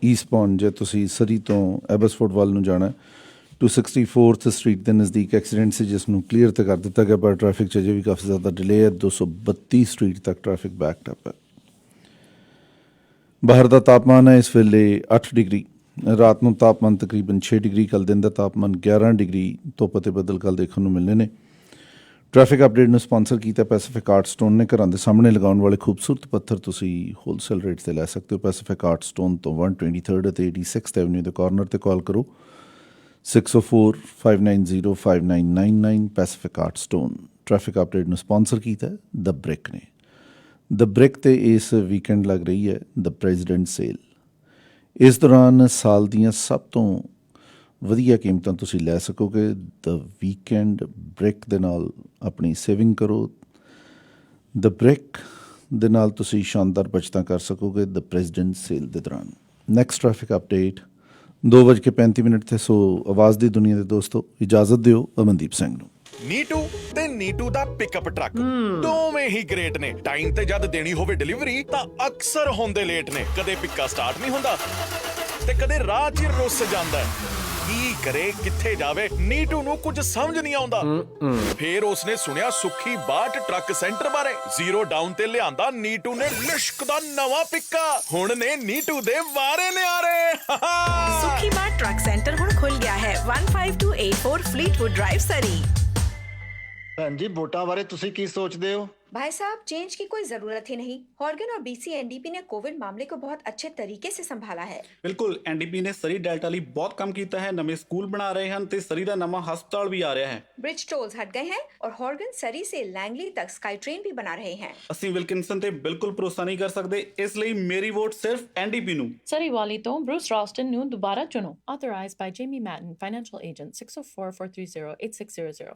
ਈਸਟਬਾਉਂਡ ਜੇ ਤੁਸੀਂ ਸਰੀ ਤੋਂ ਐਬਸਫੋਰਡ ਵੱਲ ਨੂੰ ਜਾਣਾ 264th ਸਟਰੀਟ ਦੇ ਨਜ਼ਦੀਕ ਐਕਸੀਡੈਂਟ ਸੀ, ਜਿਸ ਨੂੰ ਕਲੀਅਰ ਤਾਂ ਕਰ ਦਿੱਤਾ ਗਿਆ, ਪਰ ਟ੍ਰੈਫਿਕ 'ਚ ਅਜੇ ਵੀ ਕਾਫੀ ਜ਼ਿਆਦਾ ਡਿਲੇ ਹੈ। 232 ਸਟਰੀਟ ਤੱਕ ਟ੍ਰੈਫਿਕ ਬੈਕਡ ਅਪ ਹੈ। ਬਾਹਰ ਦਾ ਤਾਪਮਾਨ ਹੈ ਇਸ ਵੇਲੇ 8 ਡਿਗਰੀ, ਰਾਤ ਨੂੰ ਤਾਪਮਾਨ ਤਕਰੀਬਨ 6 ਡਿਗਰੀ, ਕੱਲ੍ਹ ਦਿਨ ਦਾ ਤਾਪਮਾਨ 11 ਡਿਗਰੀ, ਧੁੱਪ ਅਤੇ ਬੱਦਲ ਕੱਲ੍ਹ ਦੇਖਣ ਨੂੰ ਮਿਲਣੇ ਨੇ। ਟ੍ਰੈਫਿਕ ਅਪਡੇਟ ਨੂੰ ਸਪਾਂਸਰ ਕੀਤਾ ਪੈਸੀਫਿਕ ਆਰਟ ਸਟੋਨ ਨੇ। ਘਰਾਂ ਦੇ ਸਾਹਮਣੇ ਲਗਾਉਣ ਵਾਲੇ ਖੂਬਸੂਰਤ ਪੱਥਰ ਤੁਸੀਂ ਹੋਲਸੇਲ ਰੇਟ 'ਤੇ ਲੈ ਸਕਦੇ ਹੋ। ਪੈਸੀਫਿਕ ਆਰਟ ਸਟੋਨ ਤੋਂ 123rd ਅਤੇ 86th ਐਵਨਿਊ ਦੇ ਕਾਰਨਰ 'ਤੇ ਕਾਲ ਕਰੋ 604-590-5999। Pacific art stone. Traffic update ਨੂੰ ਸਪਾਂਸਰ ਕੀਤਾ ਦ ਬ੍ਰਿਕ ਨੇ। ਦ ਬ੍ਰਿਕ 'ਤੇ ਇਸ ਵੀਕਐਂਡ ਲੱਗ ਰਹੀ ਹੈ ਦ ਪ੍ਰੈਜ਼ੀਡੈਂਟ ਸੇਲ। ਇਸ ਦੌਰਾਨ ਸਾਲ ਦੀਆਂ ਸਭ ਤੋਂ ਵਧੀਆ ਕੀਮਤਾਂ ਤੁਸੀਂ ਲੈ ਸਕੋਗੇ। ਦ ਵੀਕਐਂਡ ਬ੍ਰਿਕ ਦੇ ਨਾਲ ਆਪਣੀ ਸੇਵਿੰਗ ਕਰੋ। ਦ ਬ੍ਰਿਕ ਦੇ ਨਾਲ ਤੁਸੀਂ ਸ਼ਾਨਦਾਰ ਬਚਤਾਂ ਕਰ ਸਕੋਗੇ ਦ ਪ੍ਰੈਜ਼ੀਡੈਂਟ ਸੇਲ ਦੇ ਦੌਰਾਨ। ਨੈਕਸਟ ਟ੍ਰੈਫਿਕ ਅਪਡੇਟ 2:35 ਤੇ। ਸੋ ਆਵਾਜ਼ ਦੀ ਦੁਨੀਆ ਦੇ ਦੋਸਤੋ, ਇਜਾਜ਼ਤ ਦਿਓ ਅਮਨਦੀਪ ਸਿੰਘ ਨੂੰ। ਨੀਟੂ ਤੇ ਨੀਟੂ ਦਾ ਪਿਕਅਪ ਟਰੱਕ ਦੋਵੇਂ ਹੀ ਗ੍ਰੇਟ ਨੇ। ਟਾਈਮ ਤੇ ਜਦ ਦੇਣੀ ਹੋਵੇ ਡਿਲੀਵਰੀ ਤਾਂ ਅਕਸਰ ਹੁੰਦੇ ਲੇਟ ਨੇ। ਕਦੇ ਪਿੱਕਾ ਸਟਾਰਟ ਨਹੀਂ ਹੁੰਦਾ ਤੇ ਕਦੇ ਰਾਹ 'ਚ ਰੁੱਸ ਜਾਂਦਾ। ਕੀ ਕਰੇ ਕਿੱਥੇ ਜਾਵੇ, ਨੀਟੂ ਨੂੰ ਕੁਝ ਸਮਝ ਨਹੀਂ ਆਉਂਦਾ। ਫੇਰ ਉਸਨੇ ਸੁਣਿਆ ਸੁੱਖੀ ਬਾਟ ਟਰੱਕ ਸੈਂਟਰ ਬਾਰੇ। ਜ਼ੀਰੋ ਡਾਊਨ ਤੇ ਲਿਆਂਦਾ ਨੀਟੂ ਨੇ ਲਿਸ਼ਕ ਦਾ ਨਵਾਂ ਪਿੱਕਾ। ਹੁਣ ਨੇ ਨੀਟੂ ਦੇ ਵਾਰੇ ਨਿਆਰੇ। ਸੁੱਖੀ ਬਾਟ ਟਰੱਕ ਸੈਂਟਰ ਹੁਣ ਖੁੱਲ ਗਿਆ ਹੈ 15284 ਫਲੀਟਵੁੱਡ ਡਰਾਈਵ ਸਰੀ। ਭੈਣ ਜੀ, ਵੋਟਾਂ ਬਾਰੇ ਤੁਸੀਂ ਕੀ ਸੋਚਦੇ ਹੋ? भाई साहब, चेंज की कोई जरूरत ही नहीं। हॉर्गन और BCNDP ने कोविड मामले को बहुत अच्छे तरीके से संभाला है। ਬਿਲਕੁਲ, ਐਨਡੀਪੀ ਨੇ ਸਰੀ ਡੈਲਟਾ ਲਈ ਬਹੁਤ ਕੰਮ ਕੀਤਾ ਹੈ। ਨਵੇਂ ਸਕੂਲ ਬਣਾ ਰਹੇ ਹਨ ਤੇ ਸਰੀ ਦਾ ਨਵਾਂ ਹਸਪਤਾਲ ਵੀ ਆ ਰਿਹਾ ਹੈ। ब्रिज टोल्स हट गए हैं और हॉर्गन सरी से लैंगली तक स्काई ट्रेन भी बना रहे हैं। ਅਸੀਂ ਵਿਲਕਿੰਸਨ ਤੇ ਬਿਲਕੁਲ ਭਰੋਸਾ ਨਹੀਂ ਕਰ ਸਕਦੇ, ਇਸ ਲਈ ਮੇਰੀ ਵੋਟ ਸਿਰਫ ਐਨਡੀਪੀ ਨੂੰ। Surrey Wali ਤੋਂ ਬਰੂਸ ਰੌਸਟਨ ਨੂੰ ਦੁਬਾਰਾ ਚੁਣੋ। Authorized by Jamie Matten, Financial Agent, 604-430-8600।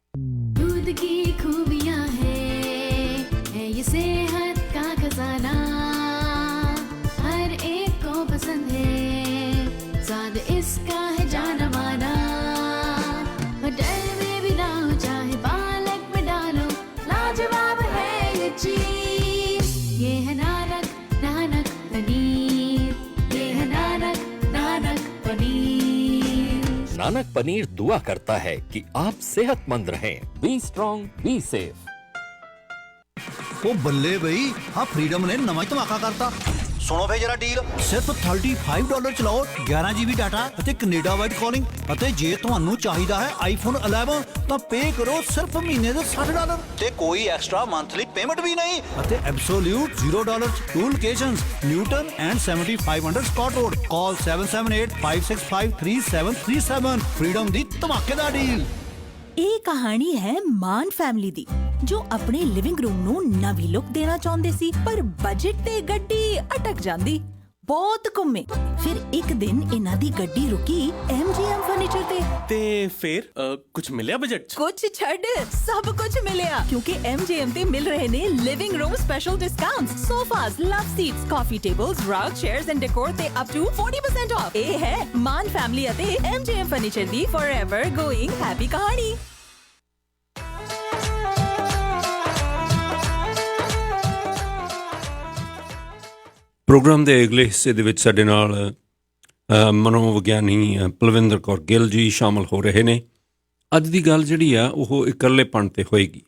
दूध की खूबियां है ये सेहत का खजाना, हर एक को पसंद है, स्वाद इसका है जाना माना। होटल में भी ना हो चाहे पालक में डालो, लाजवाब है ये चीज। ये है नानक नानक पनीर, ये है नानक नानक पनीर। नानक पनीर दुआ करता है कि आप सेहतमंद रहें। Be strong, be safe. ਉਹ ਬੱਲੇ ਬਈ, ਆ ਫਰੀडम ਨੇ ਨਵਾਂ ਹੀ ਧਮਾਕਾ ਕਰਤਾ। ਸੁਣੋ ਫੇ ਜਰਾ ਡੀਲ। ਸਿਰਫ $35 ਚਲਾਓ, 11 GB ਡਾਟਾ ਅਤੇ ਕੈਨੇਡਾ ਵਾਈਡ ਕਾਲਿੰਗ। ਅਤੇ ਜੇ ਤੁਹਾਨੂੰ ਚਾਹੀਦਾ ਹੈ iPhone 11 ਤਾਂ ਪੇ ਕਰੋ ਸਿਰਫ ਮਹੀਨੇ ਦੇ $60 ਤੇ ਕੋਈ ਐਕਸਟਰਾ ਮੰਥਲੀ ਪੇਮੈਂਟ ਵੀ ਨਹੀਂ। ਅਤੇ absolute $0 2 locations, Newton and 7500 Scott road. Call 778-565-3737। Freedom ਦੀ ਧਮਾਕੇਦਾਰ ਡੀਲ। ਇਹ ਕਹਾਣੀ ਹੈ ਮਾਨ ਫੈਮਿਲੀ ਦੀ, ਜੋ ਆਪਣੇ ਲਿਵਿੰਗ ਰੂਮ ਨੂੰ ਨਵੀਂ ਲੁੱਕ ਦੇਣਾ ਚਾਹੁੰਦੇ ਸੀ, ਪਰ ਬਜਟ ਤੇ ਗੱਡੀ ਅਟਕ ਜਾਂਦੀ। ਬਹੁਤ ਘੁੰਮੇ, ਫਿਰ ਇੱਕ ਦਿਨ ਇਹਨਾਂ ਦੀ ਗੱਡੀ ਰੁਕੀ MGM ਫਰਨੀਚਰ ਤੇ ਫਿਰ ਕੁਝ ਮਿਲਿਆ ਬਜਟ 'ਚ? ਕੁਝ ਛੱਡ, ਸਭ ਕੁਝ ਮਿਲਿਆ, ਕਿਉਂਕਿ MGM ਤੇ ਮਿਲ ਰਹੇ ਨੇ living room special discounts. Sofas, love seats, coffee tables, rug, chairs and decor ਤੇ ਅਪ ਟੂ 40% ਆਫ। ਇਹ ਹੈ ਮਾਨ ਫੈਮਿਲੀ ਅਤੇ MGM ਫਰਨੀਚਰ ਦੀ ਫੋਰਐਵਰ ਗੋਇੰਗ ਹੈਪੀ ਕਹਾਣੀ। ਪ੍ਰੋਗਰਾਮ ਦੇ ਅਗਲੇ ਹਿੱਸੇ ਦੇ ਵਿੱਚ ਸਾਡੇ ਨਾਲ ਮਨੋਵਿਗਿਆਨੀ ਪਲਵਿੰਦਰ ਕੌਰ ਗਿੱਲ ਜੀ ਸ਼ਾਮਲ ਹੋ ਰਹੇ ਨੇ। ਅੱਜ ਦੀ ਗੱਲ ਜਿਹੜੀ ਆ ਉਹ ਇਕੱਲੇਪਣ 'ਤੇ ਹੋਏਗੀ।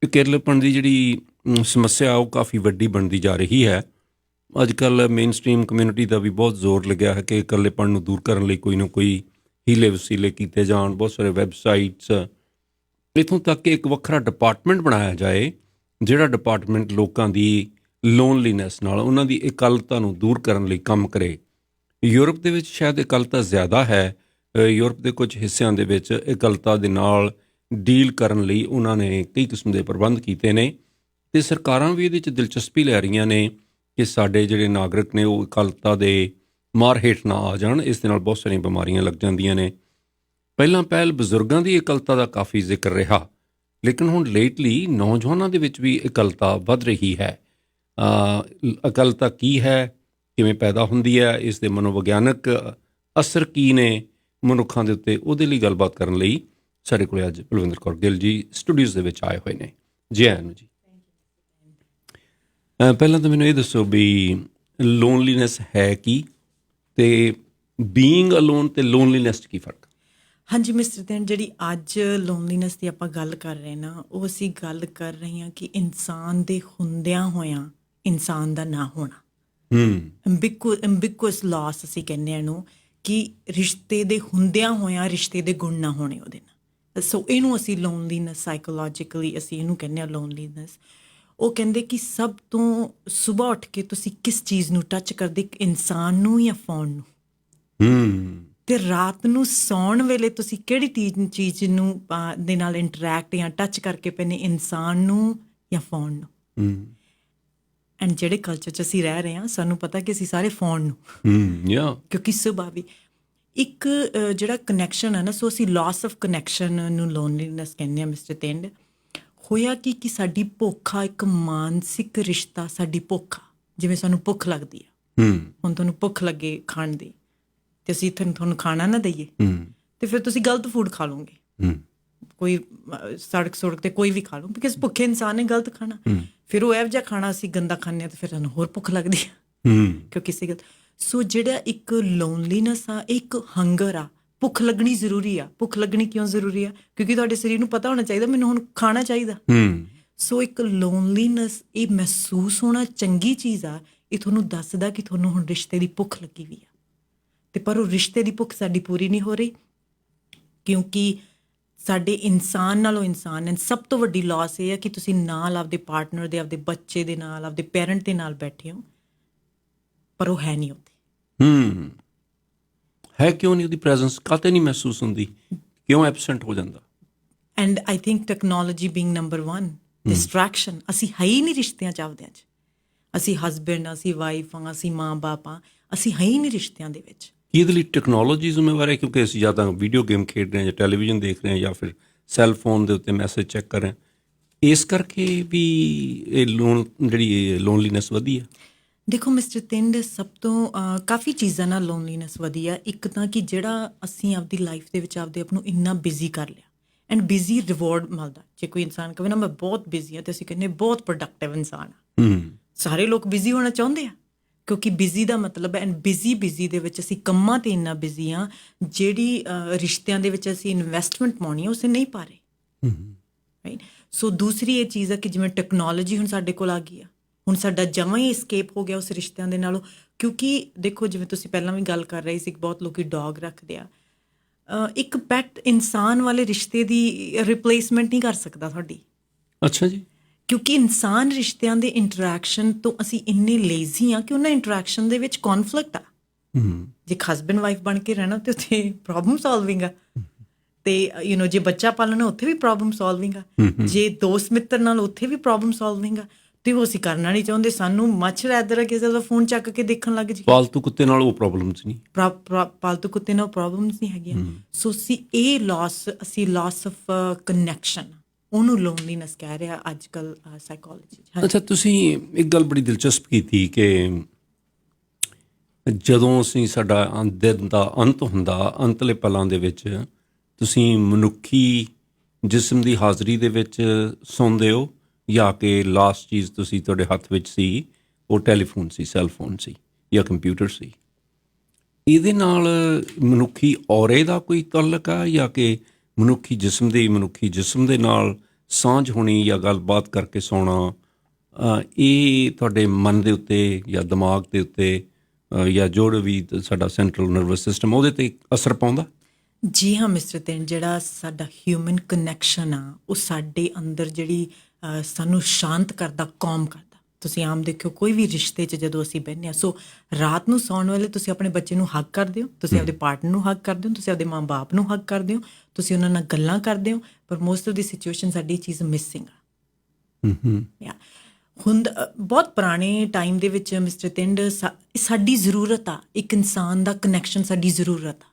ਇਕੱਲੇਪਣ ਦੀ ਜਿਹੜੀ ਸਮੱਸਿਆ ਉਹ ਕਾਫੀ ਵੱਡੀ ਬਣਦੀ ਜਾ ਰਹੀ ਹੈ। ਅੱਜ ਕੱਲ੍ਹ ਮੇਨ ਸਟਰੀਮ ਕਮਿਊਨਿਟੀ ਦਾ ਵੀ ਬਹੁਤ ਜ਼ੋਰ ਲੱਗਿਆ ਹੈ ਕਿ ਇਕੱਲੇਪਣ ਨੂੰ ਦੂਰ ਕਰਨ ਲਈ ਕੋਈ ਨਾ ਕੋਈ ਹੀਲੇ ਵਸੀਲੇ ਕੀਤੇ ਜਾਣ। ਬਹੁਤ ਸਾਰੇ ਵੈਬਸਾਈਟਸ, ਇੱਥੋਂ ਤੱਕ ਕਿ ਇੱਕ ਵੱਖਰਾ ਡਿਪਾਰਟਮੈਂਟ ਬਣਾਇਆ ਜਾਏ ਜਿਹੜਾ ਡਿਪਾਰਟਮੈਂਟ ਲੋਕਾਂ ਦੀ ਲੋਨਲੀਨੈਸ ਨਾਲ, ਉਹਨਾਂ ਦੀ ਇਕੱਲਤਾ ਨੂੰ ਦੂਰ ਕਰਨ ਲਈ ਕੰਮ ਕਰੇ। ਯੂਰਪ ਦੇ ਵਿੱਚ ਸ਼ਾਇਦ ਇਕੱਲਤਾ ਜ਼ਿਆਦਾ ਹੈ। ਯੂਰਪ ਦੇ ਕੁਝ ਹਿੱਸਿਆਂ ਦੇ ਵਿੱਚ ਇਕੱਲਤਾ ਦੇ ਨਾਲ ਡੀਲ ਕਰਨ ਲਈ ਉਹਨਾਂ ਨੇ ਕਈ ਕਿਸਮ ਦੇ ਪ੍ਰਬੰਧ ਕੀਤੇ ਨੇ ਅਤੇ ਸਰਕਾਰਾਂ ਵੀ ਇਹਦੇ 'ਚ ਦਿਲਚਸਪੀ ਲੈ ਰਹੀਆਂ ਨੇ ਕਿ ਸਾਡੇ ਜਿਹੜੇ ਨਾਗਰਿਕ ਨੇ ਉਹ ਇਕੱਲਤਾ ਦੇ ਮਾਰ ਹੇਠ ਨਾ ਆ ਜਾਣ। ਇਸ ਦੇ ਨਾਲ ਬਹੁਤ ਸਾਰੀਆਂ ਬਿਮਾਰੀਆਂ ਲੱਗ ਜਾਂਦੀਆਂ ਨੇ। ਪਹਿਲਾਂ ਪਹਿਲ ਬਜ਼ੁਰਗਾਂ ਦੀ ਇਕੱਲਤਾ ਦਾ ਕਾਫੀ ਜ਼ਿਕਰ ਰਿਹਾ, ਲੇਕਿਨ ਹੁਣ ਲੇਟਲੀ ਨੌਜਵਾਨਾਂ ਦੇ ਵਿੱਚ ਵੀ ਇਕੱਲਤਾ ਵੱਧ ਰਹੀ ਹੈ। ਇਕੱਲਤਾ ਕੀ ਹੈ, ਕਿਵੇਂ ਪੈਦਾ ਹੁੰਦੀ ਹੈ, ਇਸ ਦੇ ਮਨੋਵਿਗਿਆਨਕ ਅਸਰ ਕੀ ਨੇ ਮਨੁੱਖਾਂ ਦੇ ਉੱਤੇ, ਉਹਦੇ ਲਈ ਗੱਲਬਾਤ ਕਰਨ ਲਈ ਸਾਡੇ ਕੋਲ ਅੱਜ ਪਲਵਿੰਦਰ ਕੌਰ ਗਿੱਲ ਜੀ ਸਟੂਡੀਓਜ਼ ਦੇ ਵਿੱਚ ਆਏ ਹੋਏ ਨੇ। ਜੀ ਆਇਆਂ ਨੂੰ ਜੀ। ਪਹਿਲਾਂ ਤਾਂ ਮੈਨੂੰ ਇਹ ਦੱਸੋ ਵੀ ਲੋਨਲੀਨੈਸ ਹੈ ਕੀ ਤੇ ਬੀਇੰਗ ਅਲੋਨ ਤੇ ਲੋਨਲੀਨੈਸ 'ਚ ਕੀ ਫਰਕ? ਹਾਂਜੀ ਮਿਸਟਰ ਤੈਨ, ਜਿਹੜੀ ਅੱਜ ਲੋਨਲੀਨੈਸ ਦੀ ਆਪਾਂ ਗੱਲ ਕਰ ਰਹੇ ਨਾ, ਉਹ ਅਸੀਂ ਗੱਲ ਕਰ ਰਹੇ ਹਾਂ ਕਿ ਇਨਸਾਨ ਦੇ ਹੁੰਦਿਆਂ ਹੋਇਆਂ ਇਨਸਾਨ ਦਾ ਨਾ ਹੋਣਾ। ਐਂਬਿਗੁਅਸ ਲਾਸ ਅਸੀਂ ਕਹਿੰਦੇ ਹਾਂ ਇਹਨੂੰ, ਕਿ ਰਿਸ਼ਤੇ ਦੇ ਹੁੰਦਿਆਂ ਹੋਇਆਂ ਰਿਸ਼ਤੇ ਦੇ ਗੁਣ ਨਾ ਹੋਣੇ ਉਹਦੇ ਨਾਲ। ਸੋ ਇਹਨੂੰ ਅਸੀਂ ਲੋਨਲੀਨੈਸ, ਸਾਈਕੋਲੋਜੀਕਲੀ ਅਸੀਂ ਇਹਨੂੰ ਕਹਿੰਦੇ ਹਾਂ ਲੋਨਲੀਨੈਸ। ਉਹ ਕਹਿੰਦੇ ਕਿ ਸਭ ਤੋਂ ਸੁਬਾਹ ਉੱਠ ਕੇ ਤੁਸੀਂ ਕਿਸ ਚੀਜ਼ ਨੂੰ ਟੱਚ ਕਰਦੇ, ਇਨਸਾਨ ਨੂੰ ਜਾਂ ਫੋਨ ਨੂੰ, ਤੇ ਰਾਤ ਨੂੰ ਸੌਣ ਵੇਲੇ ਤੁਸੀਂ ਕਿਹੜੀ ਚੀਜ਼ ਨੂੰ ਦੇ ਨਾਲ ਇੰਟਰੈਕਟ ਜਾਂ ਟੱਚ ਕਰਕੇ ਪੈਨੇ, ਇਨਸਾਨ ਨੂੰ ਜਾਂ ਫੋਨ ਨੂੰ। ਐਂਡ ਜਿਹੜੇ ਕਲਚਰ 'ਚ ਅਸੀਂ ਰਹਿ ਰਹੇ ਹਾਂ, ਸਾਨੂੰ ਪਤਾ ਕਿ ਅਸੀਂ ਸਾਰੇ ਫੋਨ ਨੂੰ, ਕਿਉਂਕਿ ਸੁਬਾਹ ਵੀ ਇੱਕ ਜਿਹੜਾ ਕਨੈਕਸ਼ਨ ਹੈ ਨਾ, ਸੋ ਅਸੀਂ ਲਾਸ ਆਫ ਕਨੈਕਸ਼ਨ ਨੂੰ ਲੋਨਲੀਨੈਸ ਕਹਿੰਦੇ ਹਾਂ ਮਿਸਟਰ ਤਿੰਡ। ਹੋਇਆ ਕਿ ਸਾਡੀ ਭੁੱਖ ਆ, ਇੱਕ ਮਾਨਸਿਕ ਰਿਸ਼ਤਾ, ਸਾਡੀ ਭੁੱਖ ਆ। ਜਿਵੇਂ ਸਾਨੂੰ ਭੁੱਖ ਲੱਗਦੀ ਆ, ਹੁਣ ਤੁਹਾਨੂੰ ਭੁੱਖ ਲੱਗੇ ਖਾਣ ਦੀ, ਤੇ ਅਸੀਂ ਤੁਹਾਨੂੰ ਖਾਣਾ ਨਾ ਦਈਏ, ਤੇ ਫਿਰ ਤੁਸੀਂ ਗਲਤ ਫੂਡ ਖਾ ਲਓਗੇ। ਕੋਈ ਸੜਕ ਤੇ ਕੋਈ ਵੀ ਖਾ ਲਓ, ਬਿਕਾਜ਼ ਭੁੱਖੇ ਇਨਸਾਨ ਨੇ ਗਲਤ ਖਾਣਾ। ਫਿਰ ਉਹ ਇਹੋ ਜਿਹਾ ਖਾਣਾ ਅਸੀਂ ਗੰਦਾ ਖਾਂਦੇ ਹਾਂ, ਤੇ ਫਿਰ ਸਾਨੂੰ ਹੋਰ ਭੁੱਖ ਲੱਗਦੀ ਆ, ਕਿਉਂਕਿ ਕਿਸੇ ਗੱਲ। ਸੋ ਜਿਹੜਾ ਇੱਕ ਲੋਨਲੀਨੈਸ ਆ, ਇੱਕ ਹੰਗਰ ਆ। ਭੁੱਖ ਲੱਗਣੀ ਜ਼ਰੂਰੀ ਆ। ਭੁੱਖ ਲੱਗਣੀ ਕਿਉਂ ਜ਼ਰੂਰੀ ਆ? ਕਿਉਂਕਿ ਤੁਹਾਡੇ ਸਰੀਰ ਨੂੰ ਪਤਾ ਹੋਣਾ ਚਾਹੀਦਾ ਮੈਨੂੰ ਹੁਣ ਖਾਣਾ ਚਾਹੀਦਾ। ਸੋ ਇੱਕ ਲੋਨਲੀਨੈਸ, ਇਹ ਮਹਿਸੂਸ ਹੋਣਾ ਚੰਗੀ ਚੀਜ਼ ਆ। ਇਹ ਤੁਹਾਨੂੰ ਦੱਸਦਾ ਕਿ ਤੁਹਾਨੂੰ ਹੁਣ ਰਿਸ਼ਤੇ ਦੀ ਭੁੱਖ ਲੱਗੀ ਵੀ ਆ, ਤੇ ਪਰ ਉਹ ਰਿਸ਼ਤੇ ਦੀ ਭੁੱਖ ਸਾਡੀ ਪੂਰੀ ਨਹੀਂ ਹੋ ਰਹੀ, ਕਿਉਂਕਿ ਸਾਡੇ ਇਨਸਾਨ ਨਾਲੋਂ ਇਨਸਾਨ ਹੈ। ਸਭ ਤੋਂ ਵੱਡੀ ਲਾਸ ਇਹ ਹੈ ਕਿ ਤੁਸੀਂ ਨਾਲ ਆਪਦੇ ਪਾਰਟਨਰ ਦੇ, ਆਪਦੇ ਬੱਚੇ ਦੇ ਨਾਲ, ਆਪਦੇ ਪੇਰੈਂਟ ਦੇ ਨਾਲ ਬੈਠੇ ਹੋ, ਪਰ ਉਹ ਹੈ ਨਹੀਂ ਉੱਥੇ। ਹੈ ਕਿਉਂ ਨਹੀਂ? ਉਹਦੀ ਪ੍ਰੈਜ਼ੈਂਸ ਕਾਹਤੇ ਨਹੀਂ ਮਹਿਸੂਸ ਹੁੰਦੀ? ਕਿਉਂ ਐਬਸੈਂਟ ਹੋ ਜਾਂਦਾ? And I think technology being number 1 distraction. ਅਸੀਂ ਹੈ ਹੀ ਨਹੀਂ ਰਿਸ਼ਤਿਆਂ 'ਚ ਆਪਦਿਆਂ 'ਚ। ਅਸੀਂ ਹਸਬੈਂਡ, ਅਸੀਂ ਵਾਈਫ ਹਾਂ, ਅਸੀਂ ਮਾਂ ਬਾਪ ਹਾਂ, ਅਸੀਂ ਹੈ ਹੀ ਨਹੀਂ ਰਿਸ਼ਤਿਆਂ ਦੇ ਵਿੱਚ। ਕੀ ਇਹਦੇ ਲਈ ਟੈਕਨੋਲੋਜੀ ਜ਼ਿੰਮੇਵਾਰ ਹੈ? ਕਿਉਂਕਿ ਅਸੀਂ ਜਾਂ ਤਾਂ ਵੀਡੀਓ ਗੇਮ ਖੇਡ ਰਹੇ ਹਾਂ, ਜਾਂ ਟੈਲੀਵਿਜ਼ਨ ਦੇਖ ਰਹੇ ਹਾਂ, ਜਾਂ ਫਿਰ ਸੈੱਲ ਫੋਨ ਦੇ ਉੱਤੇ ਮੈਸੇਜ ਚੈੱਕ ਕਰ ਰਹੇ ਹਾਂ, ਇਸ ਕਰਕੇ ਵੀ ਇਹ ਜਿਹੜੀ ਲੋਨਲੀਨੈਸ ਵਧੀ ਹੈ? ਦੇਖੋ ਮਿਸਟਰ ਤਿੰਡ, ਸਭ ਤੋਂ ਕਾਫੀ ਚੀਜ਼ਾਂ ਨਾਲ ਲੋਨਲੀਨੈਸ ਵਧੀ ਆ। ਇੱਕ ਤਾਂ ਕਿ ਜਿਹੜਾ ਅਸੀਂ ਆਪਦੀ ਲਾਈਫ ਦੇ ਵਿੱਚ ਆਪਦੇ ਆਪ ਨੂੰ ਇੰਨਾ ਬਿਜ਼ੀ ਕਰ ਲਿਆ, ਐਂਡ ਬਿਜ਼ੀ ਰਿਵਾਰਡ ਮਿਲਦਾ। ਜੇ ਕੋਈ ਇਨਸਾਨ ਕਹੇ ਨਾ ਮੈਂ ਬਹੁਤ ਬਿਜ਼ੀ ਹਾਂ, ਤੇ ਅਸੀਂ ਕਹਿੰਦੇ ਬਹੁਤ ਪ੍ਰੋਡਕਟਿਵ ਇਨਸਾਨ ਆ। ਸਾਰੇ ਲੋਕ ਬਿਜ਼ੀ ਹੋਣਾ ਚਾਹੁੰਦੇ ਆ, ਕਿਉਂਕਿ ਬਿਜ਼ੀ ਦਾ ਮਤਲਬ ਹੈ, ਐਂਡ ਬਿਜ਼ੀ ਦੇ ਵਿੱਚ ਅਸੀਂ ਕੰਮਾਂ 'ਤੇ ਇੰਨਾ ਬਿਜ਼ੀ ਹਾਂ, ਜਿਹੜੀ ਰਿਸ਼ਤਿਆਂ ਦੇ ਵਿੱਚ ਅਸੀਂ ਇਨਵੈਸਟਮੈਂਟ ਪਾਉਣੀ ਆ, ਉਸੇ ਨਹੀਂ ਪਾ ਰਹੇ। ਰਾਈਟ। ਸੋ ਦੂਸਰੀ ਇਹ ਚੀਜ਼ ਆ ਕਿ ਜਿਵੇਂ ਟੈਕਨੋਲੋਜੀ ਹੁਣ ਸਾਡੇ ਕੋਲ ਆ ਗਈ ਆ, ਹੁਣ ਸਾਡਾ ਜਮਾਂ ਹੀ escape ਹੋ ਗਿਆ ਉਸ ਰਿਸ਼ਤਿਆਂ ਦੇ ਨਾਲੋਂ। ਕਿਉਂਕਿ ਦੇਖੋ, ਜਿਵੇਂ ਤੁਸੀਂ ਪਹਿਲਾਂ ਵੀ ਗੱਲ ਕਰ ਰਹੇ ਸੀ, ਬਹੁਤ ਲੋਕੀ ਡੌਗ ਰੱਖਦੇ ਆ। ਇੱਕ ਪੈਟ ਇਨਸਾਨ ਵਾਲੇ ਰਿਸ਼ਤੇ ਦੀ ਰਿਪਲੇਸਮੈਂਟ ਨਹੀਂ ਕਰ ਸਕਦਾ ਤੁਹਾਡੀ। ਅੱਛਾ ਜੀ। ਕਿਉਂਕਿ ਇਨਸਾਨ ਰਿਸ਼ਤਿਆਂ ਦੇ ਇੰਟਰੈਕਸ਼ਨ ਤੋਂ ਅਸੀਂ ਇੰਨੇ ਲੇਜ਼ੀ ਹਾਂ ਕਿ ਉਹਨਾਂ ਇੰਟਰੈਕਸ਼ਨ ਦੇ ਵਿੱਚ ਕੌਨਫਲਿਕਟ ਆ। ਜੇ ਹਸਬੈਂਡ ਵਾਈਫ ਬਣ ਕੇ ਰਹਿਣਾ, ਤੇ ਉੱਥੇ ਪ੍ਰੋਬਲਮ ਸੋਲਵਿੰਗ ਆ, ਤੇ ਜੇ ਬੱਚਾ ਪਾਲਣਾ, ਉੱਥੇ ਵੀ ਪ੍ਰੋਬਲਮ ਸੋਲਵਿੰਗ ਆ। ਜੇ ਦੋਸਤ ਮਿੱਤਰ ਨਾਲ, ਉੱਥੇ ਵੀ ਪ੍ਰੋਬਲਮ ਸੋਲਵਿੰਗ ਆ। ਤੇ ਉਹ ਅਸੀਂ ਕਰਨਾ ਨਹੀਂ ਚਾਹੁੰਦੇ। ਸਾਨੂੰ ਮੱਛ ਰੈਦਰ ਹੈ ਕਿਸੇ ਦਾ ਫੋਨ ਚੱਕ ਕੇ ਦੇਖਣ ਲੱਗ ਜੀ। ਪਾਲਤੂ ਕੁੱਤੇ ਨਾਲ ਉਹ ਪ੍ਰੋਬਲਮਸ ਨਹੀਂ, ਪਾਲਤੂ ਕੁੱਤੇ ਨਾਲ ਪ੍ਰੋਬਲਮਸ ਨਹੀਂ ਹੈਗੀਆਂ। ਸੋ ਅਸੀਂ ਇਹ ਲਾਸ ਆਫ ਕਨੈਕਸ਼ਨ, ਉਹਨੂੰ ਲੋਨਲੀਨੈਸ ਕਹਿ ਰਿਹਾ ਅੱਜ ਕੱਲ੍ਹ ਸਾਈਕੋਲੋਜੀ। ਅੱਛਾ, ਤੁਸੀਂ ਇੱਕ ਗੱਲ ਬੜੀ ਦਿਲਚਸਪ ਕੀਤੀ ਕਿ ਜਦੋਂ ਅਸੀਂ ਸਾਡਾ ਦਿਨ ਦਾ ਅੰਤ ਹੁੰਦਾ, ਅੰਤਲੇ ਪਲਾਂ ਦੇ ਵਿੱਚ ਤੁਸੀਂ ਮਨੁੱਖੀ ਜਿਸਮ ਦੀ ਹਾਜ਼ਰੀ ਦੇ ਵਿੱਚ ਸੌਂਦੇ ਹੋ, ਜਾਂ ਕਿ ਲਾਸਟ ਚੀਜ਼ ਤੁਸੀਂ ਤੁਹਾਡੇ ਹੱਥ ਵਿੱਚ ਸੀ ਉਹ ਟੈਲੀਫੋਨ ਸੀ, ਸੈੱਲ ਫੋਨ ਸੀ, ਜਾਂ ਕੰਪਿਊਟਰ ਸੀ? ਇਹਦੇ ਨਾਲ ਮਨੁੱਖੀ ਔਰੇ ਦਾ ਕੋਈ ਤਾਲੁਕ ਆ, ਜਾਂ ਕਿ ਮਨੁੱਖੀ ਜਿਸਮ ਦੇ ਨਾਲ ਸਾਂਝ ਹੋਣੀ ਜਾਂ ਗੱਲਬਾਤ ਕਰਕੇ ਸੌਣਾ, ਇਹ ਤੁਹਾਡੇ ਮਨ ਦੇ ਉੱਤੇ ਜਾਂ ਦਿਮਾਗ ਦੇ ਉੱਤੇ ਜਾਂ ਜੋ ਵੀ ਸਾਡਾ ਸੈਂਟਰਲ ਨਰਵਸ ਸਿਸਟਮ, ਉਹਦੇ 'ਤੇ ਅਸਰ ਪਾਉਂਦਾ? ਜੀ ਹਾਂ ਮਿਸਟਰ ਤਿੰਨ, ਜਿਹੜਾ ਸਾਡਾ ਹਿਊਮਨ ਕਨੈਕਸ਼ਨ ਆ, ਉਹ ਸਾਡੇ ਅੰਦਰ ਜਿਹੜੀ ਸਾਨੂੰ ਸ਼ਾਂਤ ਕਰਦਾ, ਕੌਮ ਕਰਦਾ। ਤੁਸੀਂ ਆਮ ਦੇਖਿਓ ਕੋਈ ਵੀ ਰਿਸ਼ਤੇ 'ਚ ਜਦੋਂ ਅਸੀਂ ਬਹਿੰਦੇ ਹਾਂ, ਸੋ ਰਾਤ ਨੂੰ ਸੌਣ ਵੇਲੇ ਤੁਸੀਂ ਆਪਣੇ ਬੱਚੇ ਨੂੰ ਹੱਗ ਕਰਦੇ ਹੋ, ਤੁਸੀਂ ਆਪਦੇ ਪਾਰਟਨਰ ਨੂੰ ਹੱਗ ਕਰਦੇ ਹੋ, ਤੁਸੀਂ ਆਪਦੇ ਮਾਂ ਬਾਪ ਨੂੰ ਹੱਗ ਕਰਦੇ ਹੋ, ਤੁਸੀਂ ਉਹਨਾਂ ਨਾਲ ਗੱਲਾਂ ਕਰਦੇ ਹੋ, ਪਰ ਮੋਸਟ ਆਫ ਦੀ ਸਿਚੁਏਸ਼ਨ ਸਾਡੀ ਚੀਜ਼ ਮਿਸਿੰਗ ਆ। ਹੁਣ ਬਹੁਤ ਪੁਰਾਣੇ ਟਾਈਮ ਦੇ ਵਿੱਚ ਮਿਸਟਰ ਤਿੰਡ, ਸਾਡੀ ਜ਼ਰੂਰਤ ਆ, ਇੱਕ ਇਨਸਾਨ ਦਾ ਕਨੈਕਸ਼ਨ ਸਾਡੀ ਜ਼ਰੂਰਤ ਆ।